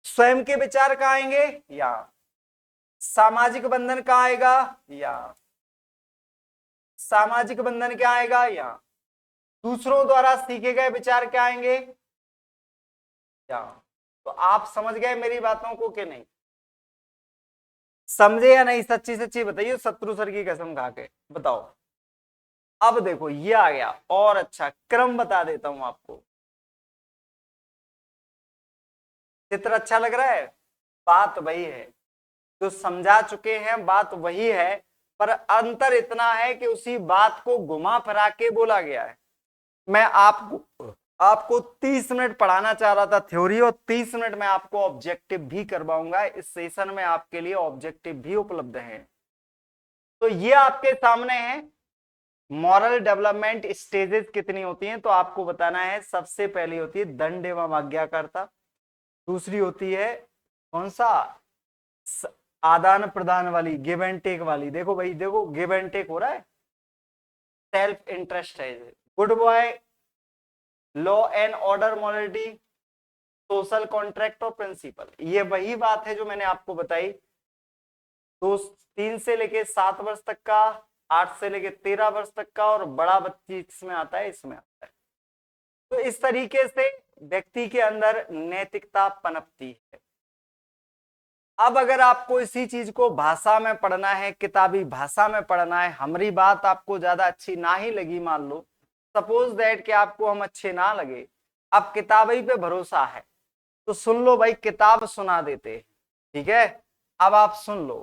स्वयं के विचार कहां आएंगे, यहां। सामाजिक बंधन कहां आएगा, यहां। सामाजिक बंधन क्या आएगा, यहां। दूसरों द्वारा सीखे गए विचार क्या आएंगे, यहां। तो आप समझ गए मेरी बातों को कि नहीं, समझे या नहीं, सच्ची सच्ची बताइए, शत्रु सर की कसम खा के बताओ। अब देखो ये आ गया, और अच्छा क्रम बता देता हूं आपको, चित्र अच्छा लग रहा है, बात वही है जो समझा चुके हैं, बात वही है, पर अंतर इतना है कि उसी बात को घुमा फिरा के बोला गया है। मैं आपको 30 मिनट पढ़ाना चाह रहा था थ्योरी, और 30 मिनट में आपको ऑब्जेक्टिव भी करवाऊंगा, इस सेशन में आपके लिए ऑब्जेक्टिव भी उपलब्ध है। तो ये आपके सामने है, मॉरल डेवलपमेंट स्टेजेस कितनी होती हैं, तो आपको बताना है। सबसे पहली होती है दंड एवं आज्ञाकारिता, दूसरी होती है कौन सा, आदान प्रदान वाली, गिव एंड टेक वाली। देखो भाई, देखो गिव एंड टेक हो रहा है, सेल्फ इंटरेस्ट है, good boy, law and order, morality, social contract और प्रिंसिपल। ये वही बात है जो मैंने आपको बताई, 3 से लेके 7 वर्ष तक का, 8 से लेके 13 वर्ष तक का, और बड़ा बच्ची इसमें आता है, इसमें आता है। तो इस तरीके से व्यक्ति के अंदर नैतिकता पनपती है। अब अगर आपको इसी चीज को भाषा में पढ़ना है, किताबी भाषा में पढ़ना है, हमारी बात आपको ज्यादा अच्छी ना ही लगी, मान लो सपोज दैट कि आपको हम अच्छे ना लगे, अब किताबी पे भरोसा है तो सुन लो भाई, किताब सुना देते, ठीक है। अब आप सुन लो,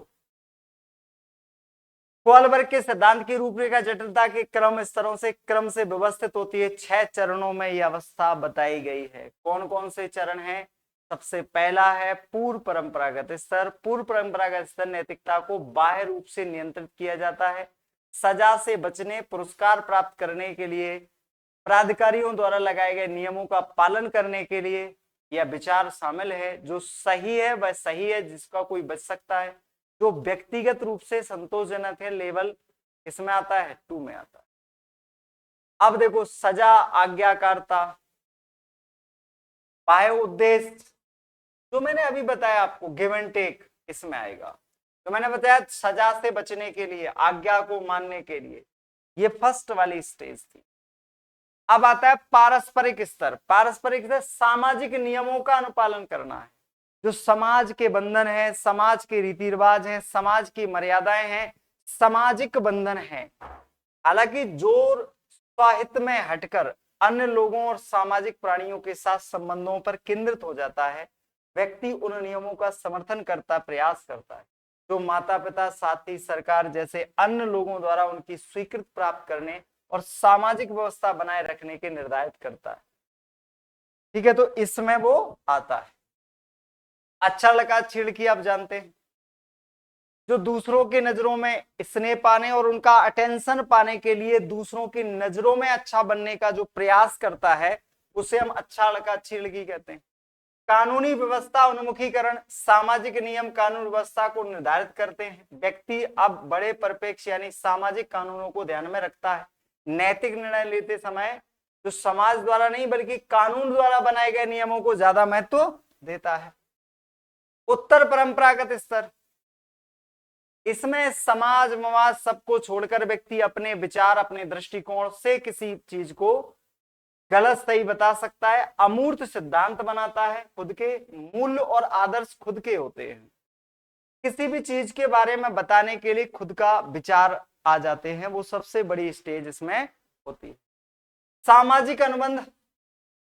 कोलबर्ग के सिद्धांत की रूपरेखा जटिलता के क्रम से व्यवस्थित होती है। 6 चरणों में यह अवस्था बताई गई है। कौन कौन से चरण हैं, सबसे पहला है पूर्व परंपरागत स्तर। पूर्व परंपरागत स्तर नैतिकता को बाह्य रूप से नियंत्रित किया जाता है। सजा से बचने, पुरस्कार प्राप्त करने के लिए, प्राधिकारियों द्वारा लगाए गए नियमों का पालन करने के लिए यह विचार शामिल है। जो सही है वह सही है, जिसका कोई बच सकता है। जो व्यक्तिगत रूप से संतोषजनक है, लेवल इसमें आता है, 2 में आता है। अब देखो सजा, आज्ञाकारिता, बाह्य उद्देश्य, जो मैंने अभी बताया आपको गिव एंड टेक, इसमें आएगा। तो मैंने बताया सजा से बचने के लिए, आज्ञा को मानने के लिए, ये फर्स्ट वाली स्टेज थी। अब आता है पारस्परिक स्तर। पारस्परिक स्तर सामाजिक नियमों का अनुपालन करना है। जो समाज के बंधन है, समाज के रीति रिवाज हैं, समाज की मर्यादाएं हैं, सामाजिक बंधन है। हालांकि जो स्वाहित में हटकर अन्य लोगों और सामाजिक प्राणियों के साथ संबंधों पर केंद्रित हो जाता है, व्यक्ति उन नियमों का समर्थन करता, प्रयास करता है जो माता पिता, साथी, सरकार जैसे अन्य लोगों द्वारा उनकी स्वीकृति प्राप्त करने और सामाजिक व्यवस्था बनाए रखने के निर्धारित करता है। ठीक है, तो इसमें वो आता है। अच्छा लगा छिड़की, आप जानते हैं, जो दूसरों की नजरों में स्नेह पाने और उनका अटेंशन पाने के लिए दूसरों की नजरों में अच्छा बनने का जो प्रयास करता है, उसे हम अच्छा लड़का अच्छी लड़की कहते हैं। कानूनी व्यवस्था उन्मुखीकरण, सामाजिक नियम कानून व्यवस्था को निर्धारित करते हैं। व्यक्ति अब बड़े परिप्रेक्ष्य यानी सामाजिक कानूनों को ध्यान में रखता है। नैतिक निर्णय लेते समय जो समाज द्वारा नहीं बल्कि कानून द्वारा बनाए गए नियमों को ज्यादा महत्व देता है। उत्तर परंपरागत स्तर, इसमें समाज मवाज सबको छोड़कर व्यक्ति अपने विचार अपने दृष्टिकोण से किसी चीज को गलत सही बता सकता है। अमूर्त सिद्धांत बनाता है, खुद के मूल्य और आदर्श खुद के होते हैं। किसी भी चीज के बारे में बताने के लिए खुद का विचार आ जाते हैं, वो सबसे बड़ी स्टेज इसमें होती है। सामाजिक अनुबंध,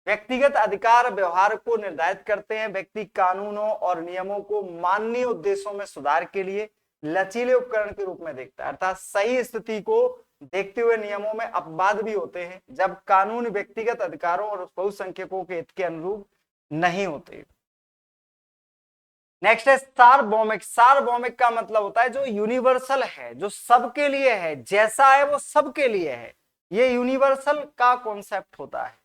व्यक्तिगत अधिकार व्यवहार को निर्धारित करते हैं। व्यक्ति कानूनों और नियमों को माननीय उद्देश्यों में सुधार के लिए लचीले उपकरण के रूप में देखता है, अर्थात सही स्थिति को देखते हुए नियमों में अपवाद भी होते हैं जब कानून व्यक्तिगत अधिकारों और बहुसंख्यकों के हित के अनुरूप नहीं होते। नेक्स्ट है सार्वभौमिक। सार्वभौमिक का मतलब होता है जो यूनिवर्सल है, जो सबके लिए है, जैसा है वो सबके लिए है। ये यूनिवर्सल का कॉन्सेप्ट होता है।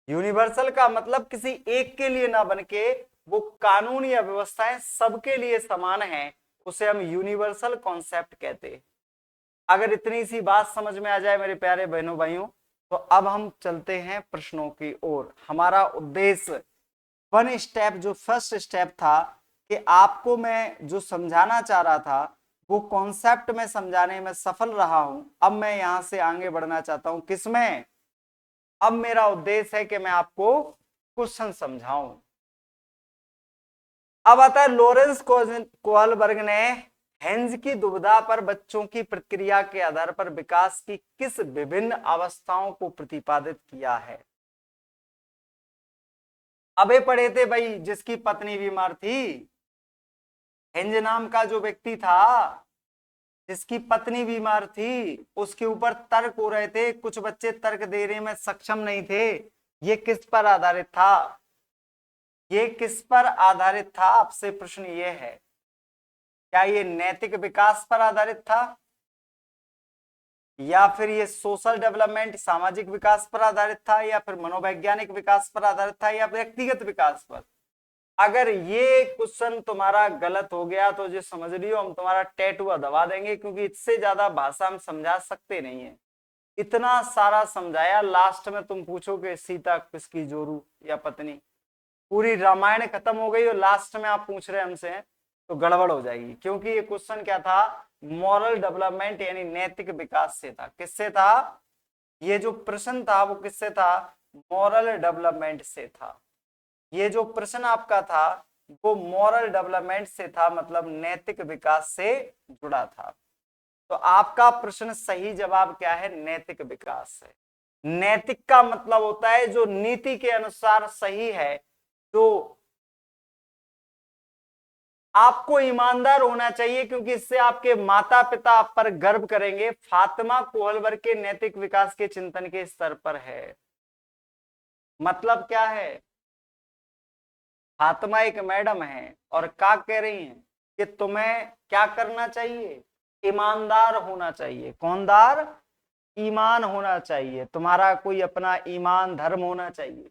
यूनिवर्सल का मतलब किसी एक के लिए ना बनके वो कानून या व्यवस्थाएं सबके लिए समान है, उसे हम यूनिवर्सल कॉन्सेप्ट कहते हैं। अगर इतनी सी बात समझ में आ जाए मेरे प्यारे बहनों भाइयों, तो अब हम चलते हैं प्रश्नों की ओर। हमारा उद्देश्य वन स्टेप, जो फर्स्ट स्टेप था कि आपको मैं जो समझाना चाह रहा था वो कॉन्सेप्ट में समझाने में सफल रहा हूं। अब मैं यहां से आगे बढ़ना चाहता हूं किसमें, अब मेरा उद्देश्य है कि मैं आपको क्वेश्चन समझाऊं। अब आता है लॉरेंस कोहलबर्ग ने हेंज की दुविधा पर बच्चों की प्रतिक्रिया के आधार पर विकास की किस विभिन्न अवस्थाओं को प्रतिपादित किया है। अबे पढ़े थे भाई, जिसकी पत्नी बीमार थी, हेंज नाम का जो व्यक्ति था जिसकी पत्नी बीमार थी, उसके ऊपर तर्क हो रहे थे, कुछ बच्चे तर्क देने में सक्षम नहीं थे। ये किस पर आधारित था, ये किस पर आधारित था? आपसे प्रश्न ये है, क्या ये नैतिक विकास पर आधारित था, या फिर ये सोशल डेवलपमेंट सामाजिक विकास पर आधारित था, या फिर मनोवैज्ञानिक विकास पर आधारित था, या व्यक्तिगत विकास पर? अगर ये क्वेश्चन तुम्हारा गलत हो गया तो जो समझ लियो हम तुम्हारा टैटू दबा देंगे, क्योंकि इससे ज्यादा भाषा हम समझा सकते नहीं है। इतना सारा समझाया, लास्ट में तुम पूछोगे सीता किसकी जोरू या पत्नी, पूरी रामायण खत्म हो गई और लास्ट में आप पूछ रहे हमसे, तो गड़बड़ हो जाएगी। क्योंकि ये क्वेश्चन क्या था, मॉरल डेवलपमेंट यानी नैतिक विकास से था। किससे था? ये जो प्रश्न था वो किससे था? मॉरल डेवलपमेंट से था। ये जो प्रश्न आपका था वो मॉरल डेवलपमेंट से था, मतलब नैतिक विकास से जुड़ा था। तो आपका प्रश्न सही जवाब क्या है? नैतिक विकास है। नैतिक का मतलब होता है जो नीति के अनुसार सही है, जो आपको ईमानदार होना चाहिए, क्योंकि इससे आपके माता पिता आप पर गर्व करेंगे। फातिमा कोहलबर्ग के नैतिक विकास के चिंतन के स्तर पर है। मतलब क्या है? फातिमा एक मैडम है और क्या कह रही हैं कि तुम्हें क्या करना चाहिए? ईमानदार होना चाहिए। कौनदार? ईमान होना चाहिए, तुम्हारा कोई अपना ईमान धर्म होना चाहिए।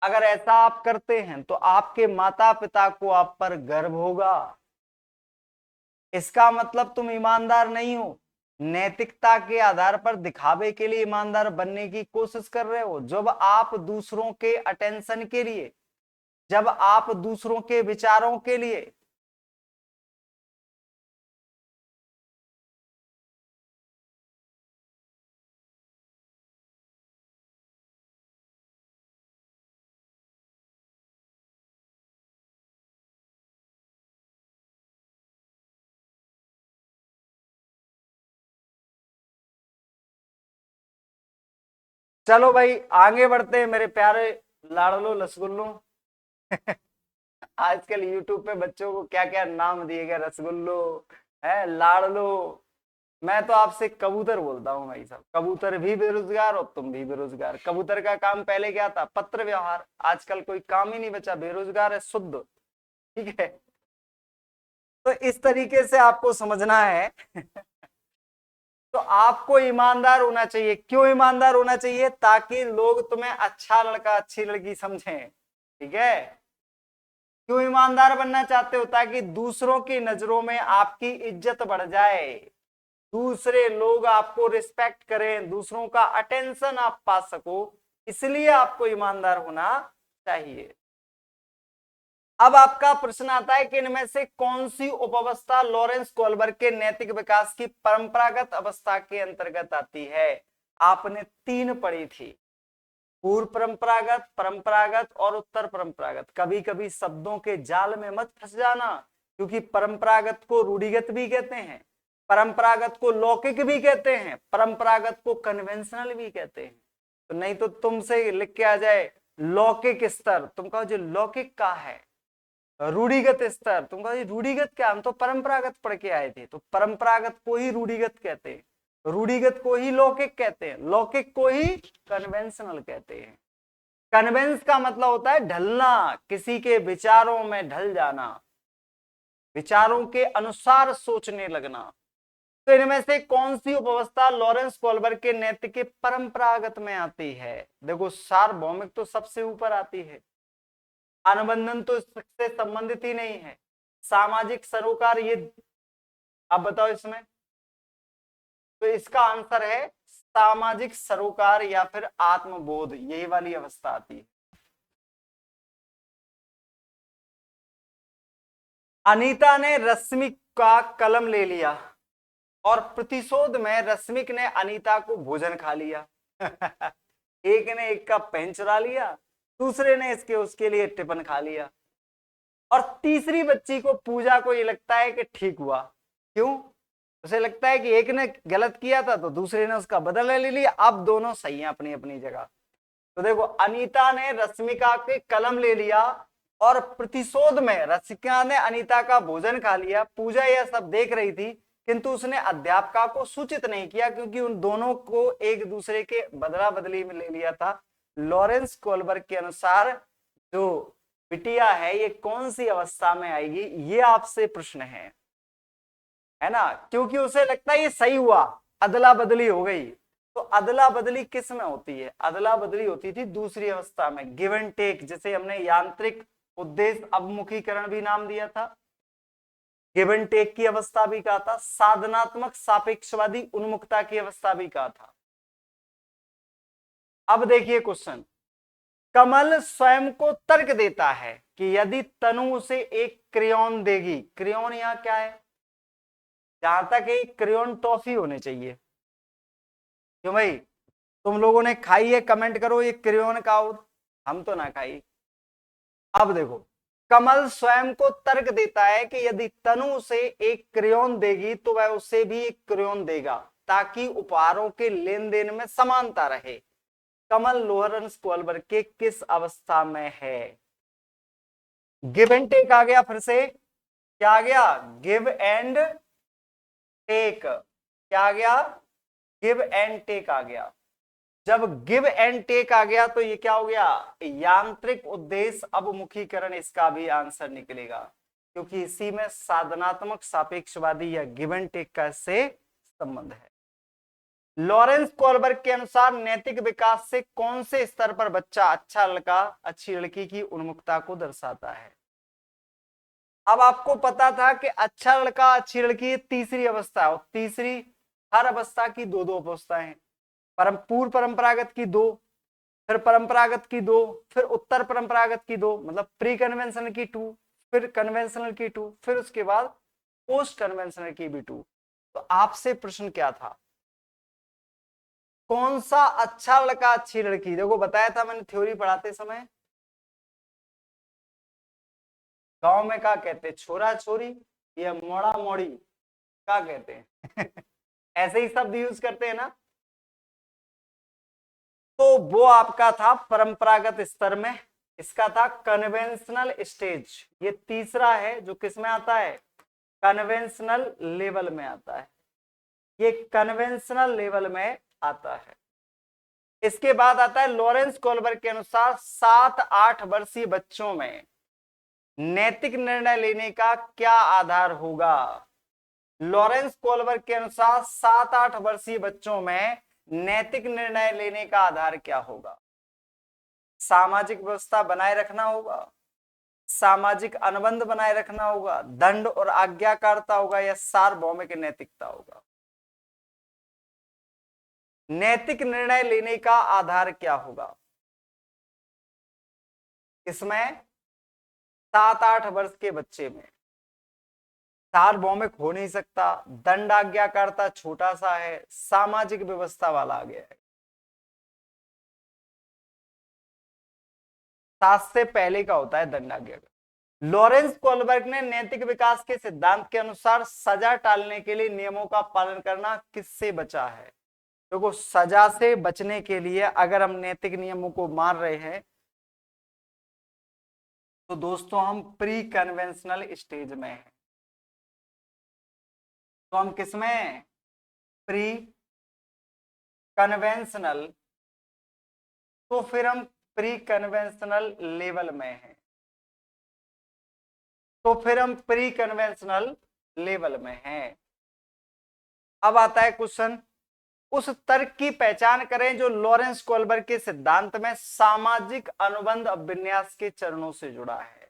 अगर ऐसा आप करते हैं तो आपके माता पिता को आप पर गर्व होगा। इसका मतलब तुम ईमानदार नहीं हो, नैतिकता के आधार पर दिखावे के लिए ईमानदार बनने की कोशिश कर रहे हो। जब आप दूसरों के अटेंशन के लिए, जब आप दूसरों के विचारों के लिए चलो भाई आगे बढ़ते हैं मेरे प्यारे लाडलो लसगुल्लो। आजकल यूट्यूब पे बच्चों को क्या क्या नाम दिए गए, रसगुल्लो है, लाडलो। मैं तो आपसे कबूतर बोलता हूँ भाई साहब। कबूतर भी बेरोजगार और तुम भी बेरोजगार। कबूतर का काम पहले क्या था? पत्र व्यवहार। आजकल कोई काम ही नहीं बचा, बेरोजगार है शुद्ध। ठीक है, तो इस तरीके से आपको समझना है। तो आपको ईमानदार होना चाहिए। क्यों ईमानदार होना चाहिए? ताकि लोग तुम्हें अच्छा लड़का अच्छी लड़की समझें। ठीक है, क्यों ईमानदार बनना चाहते हो? ताकि दूसरों की नजरों में आपकी इज्जत बढ़ जाए, दूसरे लोग आपको रिस्पेक्ट करें, दूसरों का अटेंशन आप पा सको, इसलिए आपको ईमानदार होना चाहिए। अब आपका प्रश्न आता है कि इनमें से कौन सी उपावस्था लॉरेंस कोलबर्ग के नैतिक विकास की परंपरागत अवस्था के अंतर्गत आती है? आपने 3 पढ़ी थी, पूर्व परंपरागत, परंपरागत और उत्तर परंपरागत। कभी कभी शब्दों के जाल में मत फंस जाना, क्योंकि परंपरागत को रूढ़िगत भी कहते हैं, परंपरागत को लौकिक भी कहते हैं, परंपरागत को कन्वेंशनल भी कहते हैं। तो नहीं तो तुमसे लिख के आ जाए लौकिक स्तर, तुम कहो जो लौकिक का है, रूढ़िगत स्तर, तुम कहो रूढ़िगत क्या, हम तो परंपरागत पढ़ के आए थे। तो परंपरागत को ही रूढ़िगत कहते हैं, रूढ़िगत को ही लौकिक कहते हैं, लौकिक को ही कन्वेंशनल कहते हैं। कन्वेंस का मतलब होता है ढलना, किसी के विचारों में ढल जाना, विचारों के अनुसार सोचने लगना। तो इनमें से कौन सी उपावस्था लॉरेंस कोलबर्ग के नैतिक के परंपरागत में आती है? देखो, सार्वभौमिक तो सबसे ऊपर आती है, अनुबंधन तो इससे संबंधित ही नहीं है, सामाजिक सरोकार, ये आप बताओ इसमें। तो इसका आंसर है सामाजिक सरोकार या फिर आत्मबोध, यही वाली अवस्था आती है। अनीता ने रश्मि का कलम ले लिया और प्रतिशोध में रश्मिक ने अनीता को भोजन खा लिया। एक ने एक का पेन चुरा लिया, दूसरे ने इसके उसके लिए टिफिन खा लिया, और तीसरी बच्ची को पूजा को ये लगता है कि ठीक हुआ। क्यों? उसे लगता है कि एक ने गलत किया था तो दूसरे ने उसका बदला ले लिया, अब दोनों सही हैं अपनी अपनी जगह। तो देखो, अनीता ने रश्मिका के कलम ले लिया और प्रतिशोध में रश्मिका ने अनीता का भोजन खा लिया। पूजा यह सब देख रही थी, किंतु उसने अध्यापका को सूचित नहीं किया, क्योंकि उन दोनों को एक दूसरे के बदला बदली में ले लिया था। लॉरेंस कोलबर्ग के अनुसार जो बिटिया है ये कौन सी अवस्था में आएगी, ये आपसे प्रश्न है ना? क्योंकि उसे लगता है ये सही हुआ, अदला बदली हो गई। तो अदला बदली किस में होती है? अदला बदली होती थी दूसरी अवस्था में, गिव एंड टेक, जिसे हमने यांत्रिक उद्देश्य अवमुखीकरण भी नाम दिया था, गिव एंड टेक की अवस्था भी कहा था, साधनात्मक सापेक्षवादी उन्मुखता की अवस्था भी कहा था। अब देखिए क्वेश्चन, कमल स्वयं को तर्क देता है कि यदि तनु उसे एक क्रेयॉन देगी, क्रेयॉन यहां क्या है? जहां तक एक क्रेयॉन टॉफी होने चाहिए। क्यों भाई, तुम लोगों ने खाई है? कमेंट करो ये क्रेयॉन का हो, हम तो ना खाई। अब देखो, कमल स्वयं को तर्क देता है कि यदि तनु उसे एक क्रेयॉन देगी तो वह उसे भी एक क्रेयॉन देगा, ताकि उपहारों के लेन देन में समानता रहे। कमल लॉरेंस कोलबर्ग के किस अवस्था में है? गिव एंड टेक आ गया, फिर से क्या आ गया? Give and take. क्या आ गया? गिव एंड टेक आ गया। जब गिव एंड टेक आ गया तो ये क्या हो गया? यांत्रिक उद्देश्य अवमुखीकरण, इसका भी आंसर निकलेगा, क्योंकि इसी में साधनात्मक सापेक्षवादी या गिव एंड टेक का से संबंध है। लॉरेंस कोलबर्ग के अनुसार नैतिक विकास से कौन से स्तर पर बच्चा अच्छा लड़का अच्छी लड़की की उन्मुखता को दर्शाता है? अब आपको पता था कि अच्छा लड़का अच्छी लड़की तीसरी अवस्था है, और तीसरी हर अवस्था की दो दो अवस्थाएं, पूर्व परंपरागत की दो, फिर परंपरागत की दो, फिर उत्तर परंपरागत की दो, मतलब प्री कन्वेंशनल की 2, फिर कन्वेंशनल की 2, फिर उसके बाद पोस्ट कन्वेंशनल की भी 2। तो आपसे प्रश्न क्या था? कौन सा अच्छा लड़का अच्छी लड़की? देखो, बताया था मैंने थ्योरी पढ़ाते समय, गांव में क्या कहते हैं, छोरा छोरी या मोड़ा मोड़ी, क्या कहते हैं? ऐसे ही शब्द यूज करते हैं ना। तो वो आपका था परंपरागत स्तर में, इसका था कन्वेंशनल स्टेज। ये तीसरा है जो किस में आता है? कन्वेंशनल लेवल में आता है, ये कन्वेंशनल लेवल में आता है। इसके बाद आता है लॉरेंस कोलबर्ग के अनुसार 7-8 वर्षीय बच्चों में नैतिक निर्णय लेने का क्या आधार होगा? लॉरेंस कोलबर्ग के अनुसार 7-8 वर्षीय बच्चों में नैतिक निर्णय लेने का आधार क्या होगा? सामाजिक व्यवस्था बनाए रखना होगा, सामाजिक अनुबंध बनाए रखना होगा, दंड और आज्ञाकारिता होगा, या सार्वभौमिक नैतिकता होगा। नैतिक निर्णय लेने का आधार क्या होगा? इसमें 7-8 वर्ष के बच्चे में सार्वभौमिक हो नहीं सकता, दंड आज्ञाकारिता छोटा सा है, सामाजिक व्यवस्था वाला आ गया है। 7 से पहले का होता है दंड आज्ञाकारिता। लॉरेंस कोलबर्ग ने नैतिक विकास के सिद्धांत के अनुसार सजा टालने के लिए नियमों का पालन करना किससे बचा है? देखो, सजा से बचने के लिए अगर हम नैतिक नियमों को मान रहे हैं तो दोस्तों हम प्री कन्वेंशनल स्टेज में हैं। तो हम किसमें? Pre conventional. तो फिर हम प्री कन्वेंशनल लेवल में हैं। तो फिर हम प्री कन्वेंशनल लेवल में हैं। अब आता है क्वेश्चन, उस तर्क की पहचान करें जो लॉरेंस कोलबर्ग के सिद्धांत में सामाजिक अनुबंध अभिन्यास के चरणों से जुड़ा है।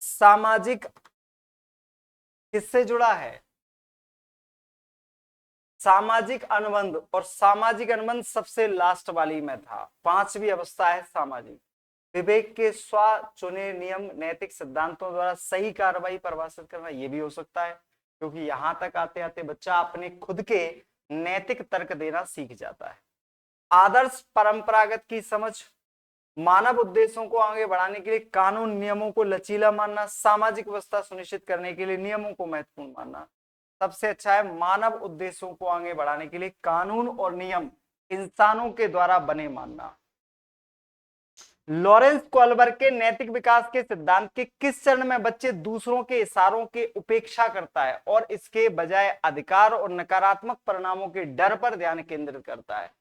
सामाजिक किससे जुड़ा है? सामाजिक अनुबंध, और सामाजिक अनुबंध सबसे लास्ट वाली में था। 5वीं अवस्था है सामाजिक। विवेक के स्व चुने नियम नैतिक सिद्धांतों द्वारा सही कार्रवाई परिभाषित करना, यह भी हो सकता है, क्योंकि यहां तक आते आते बच्चा अपने खुद के नैतिक तर्क देना सीख जाता है। आदर्श परंपरागत की समझ, मानव उद्देश्यों को आगे बढ़ाने के लिए कानून नियमों को लचीला मानना, सामाजिक व्यवस्था सुनिश्चित करने के लिए नियमों को महत्वपूर्ण मानना। सबसे अच्छा है मानव उद्देश्यों को आगे बढ़ाने के लिए कानून और नियम इंसानों के द्वारा बने मानना। लॉरेंस कोलबर्ग के नैतिक विकास के सिद्धांत के किस चरण में बच्चे दूसरों के इशारों के उपेक्षा करता है और इसके बजाय अधिकार और नकारात्मक परिणामों के डर पर ध्यान केंद्रित करता है?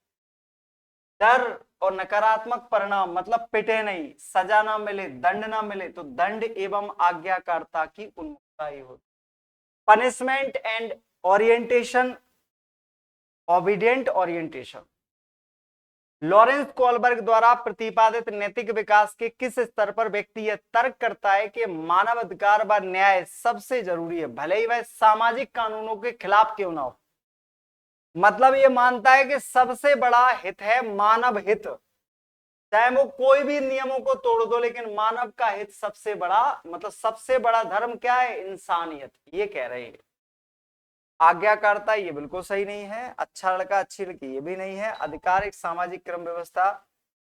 डर और नकारात्मक परिणाम मतलब पिटे नहीं, सजा ना मिले, दंड ना मिले, तो दंड एवं आज्ञाकारिता की उन्मुखता ही होती। Punishment and orientation, obedient orientation. Lawrence Kohlberg द्वारा प्रतिपादित नैतिक विकास के किस स्तर पर व्यक्ति यह तर्क करता है कि मानवाधिकार व न्याय सबसे जरूरी है, भले ही वह सामाजिक कानूनों के खिलाफ क्यों ना हो? मतलब ये मानता है कि सबसे बड़ा हित है मानव हित, चाहे वो कोई भी नियमों को तोड़ दो, लेकिन मानव का हित सबसे बड़ा, मतलब सबसे बड़ा धर्म क्या है? इंसानियत, ये कह रहे हैं। आज्ञाकारिता ये बिल्कुल सही नहीं है, अच्छा लड़का अच्छी लड़की ये भी नहीं है। आधिकारिक सामाजिक क्रम व्यवस्था,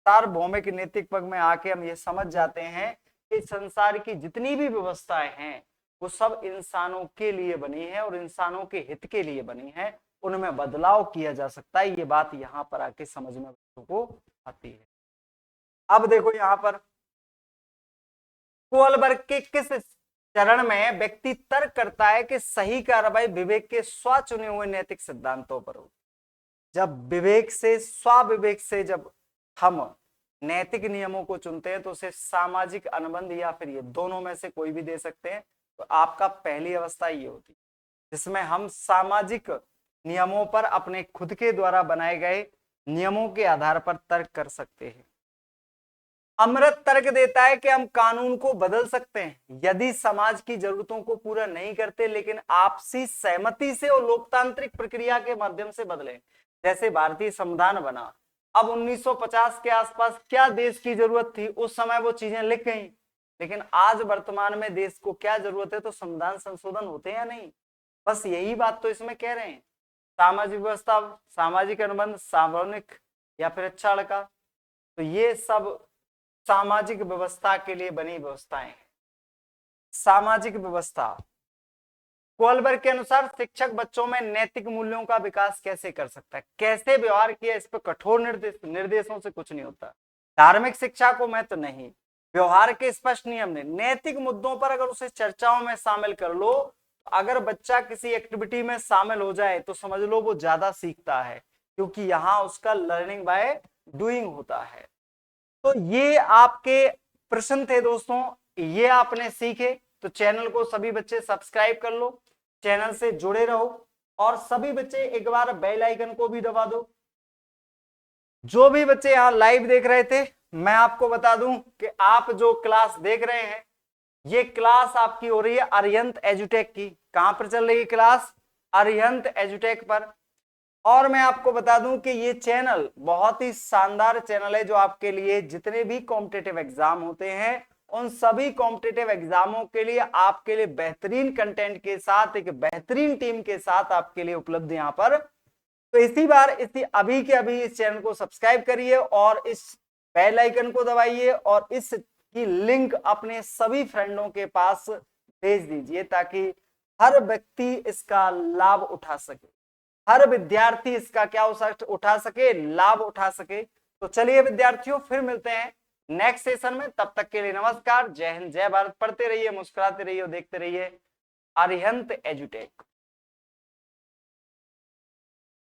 सार्वभौमिक नैतिक पग में आके हम ये समझ जाते हैं कि संसार की जितनी भी व्यवस्थाएं हैं वो सब इंसानों के लिए बनी है और इंसानों के हित के लिए बनी है, उनमें बदलाव किया जा सकता है। ये बात यहाँ पर आके समझ में बच्चों को आती है। अब देखो यहाँ पर कोलबर्ग के किस चरण में व्यक्ति तर्क करता है कि सही कार्रवाई विवेक के स्व चुने हुए नैतिक सिद्धांतों पर हो? जब विवेक से, स्वाविवेक से जब हम नैतिक नियमों को चुनते हैं तो उसे सामाजिक अनुबंध या फिर ये दोनों में से कोई भी दे सकते हैं। तो आपका पहली अवस्था ये होती है जिसमें हम सामाजिक नियमों पर अपने खुद के द्वारा बनाए गए नियमों के आधार पर तर्क कर सकते हैं। अमृत तर्क देता है कि हम कानून को बदल सकते हैं यदि समाज की जरूरतों को पूरा नहीं करते, लेकिन आपसी सहमति से और लोकतांत्रिक प्रक्रिया के माध्यम से बदलें। जैसे भारतीय संविधान बना, अब 1950 के आसपास क्या देश की जरूरत थी, उस समय वो चीजें लिख गई, लेकिन आज वर्तमान में देश को क्या जरूरत है, तो संविधान संशोधन होते हैं या नहीं? बस यही बात तो इसमें कह रहे हैं। सामाजिक व्यवस्था, सामाजिक अनुबंध, सार्वजनिक या फिर अच्छा लड़का, तो ये सब सामाजिक व्यवस्था के लिए बनी व्यवस्थाएं हैं। सामाजिक व्यवस्था कोलबर्ग के अनुसार शिक्षक बच्चों में नैतिक मूल्यों का विकास कैसे कर सकता है, कैसे व्यवहार किया, इस पर कठोर निर्देशों से कुछ नहीं होता। धार्मिक शिक्षा को महत्व नहीं, व्यवहार के स्पष्ट नियम नहीं, नैतिक मुद्दों पर अगर उसे चर्चाओं में शामिल कर लो, अगर बच्चा किसी एक्टिविटी में शामिल हो जाए तो समझ लो वो ज्यादा सीखता है, क्योंकि यहाँ उसका लर्निंग बाय डूइंग होता है। तो ये आपके प्रश्न थे दोस्तों, ये आपने सीखे। तो चैनल को सभी बच्चे सब्सक्राइब कर लो, चैनल से जुड़े रहो, और सभी बच्चे एक बार बेल आइकन को भी दबा दो। जो भी बच्चे यहाँ लाइव देख रहे थे मैं आपको बता दूं कि आप जो क्लास देख रहे हैं ये क्लास आपकी हो रही है अरिहंत एजुटेक की। कहां पर चल रही है क्लास? अरिहंत एजुटेक पर। और मैं आपको बता दूं कि ये चैनल बहुत ही शानदार चैनल है जो आपके लिए जितने भी कॉम्पिटिटिव एग्जाम होते हैं उन सभी कॉम्पिटिटिव एग्जामों के लिए आपके लिए बेहतरीन कंटेंट के साथ एक बेहतरीन टीम के साथ आपके लिए उपलब्ध यहां पर। तो इसी अभी के अभी इस चैनल को सब्सक्राइब करिए और इस बेल आइकन को दबाइए और इसकी लिंक अपने सभी फ्रेंडों के पास भेज दीजिए ताकि हर व्यक्ति इसका लाभ उठा सके, हर विद्यार्थी इसका क्या उठा सके, लाभ उठा सके। तो चलिए विद्यार्थियों फिर मिलते हैं नेक्स्ट सेशन में, तब तक के लिए नमस्कार, जय हिंद, जय भारत। पढ़ते रहिए, मुस्कुराते रहिए और देखते रहिए अरिहंत एजुटेक।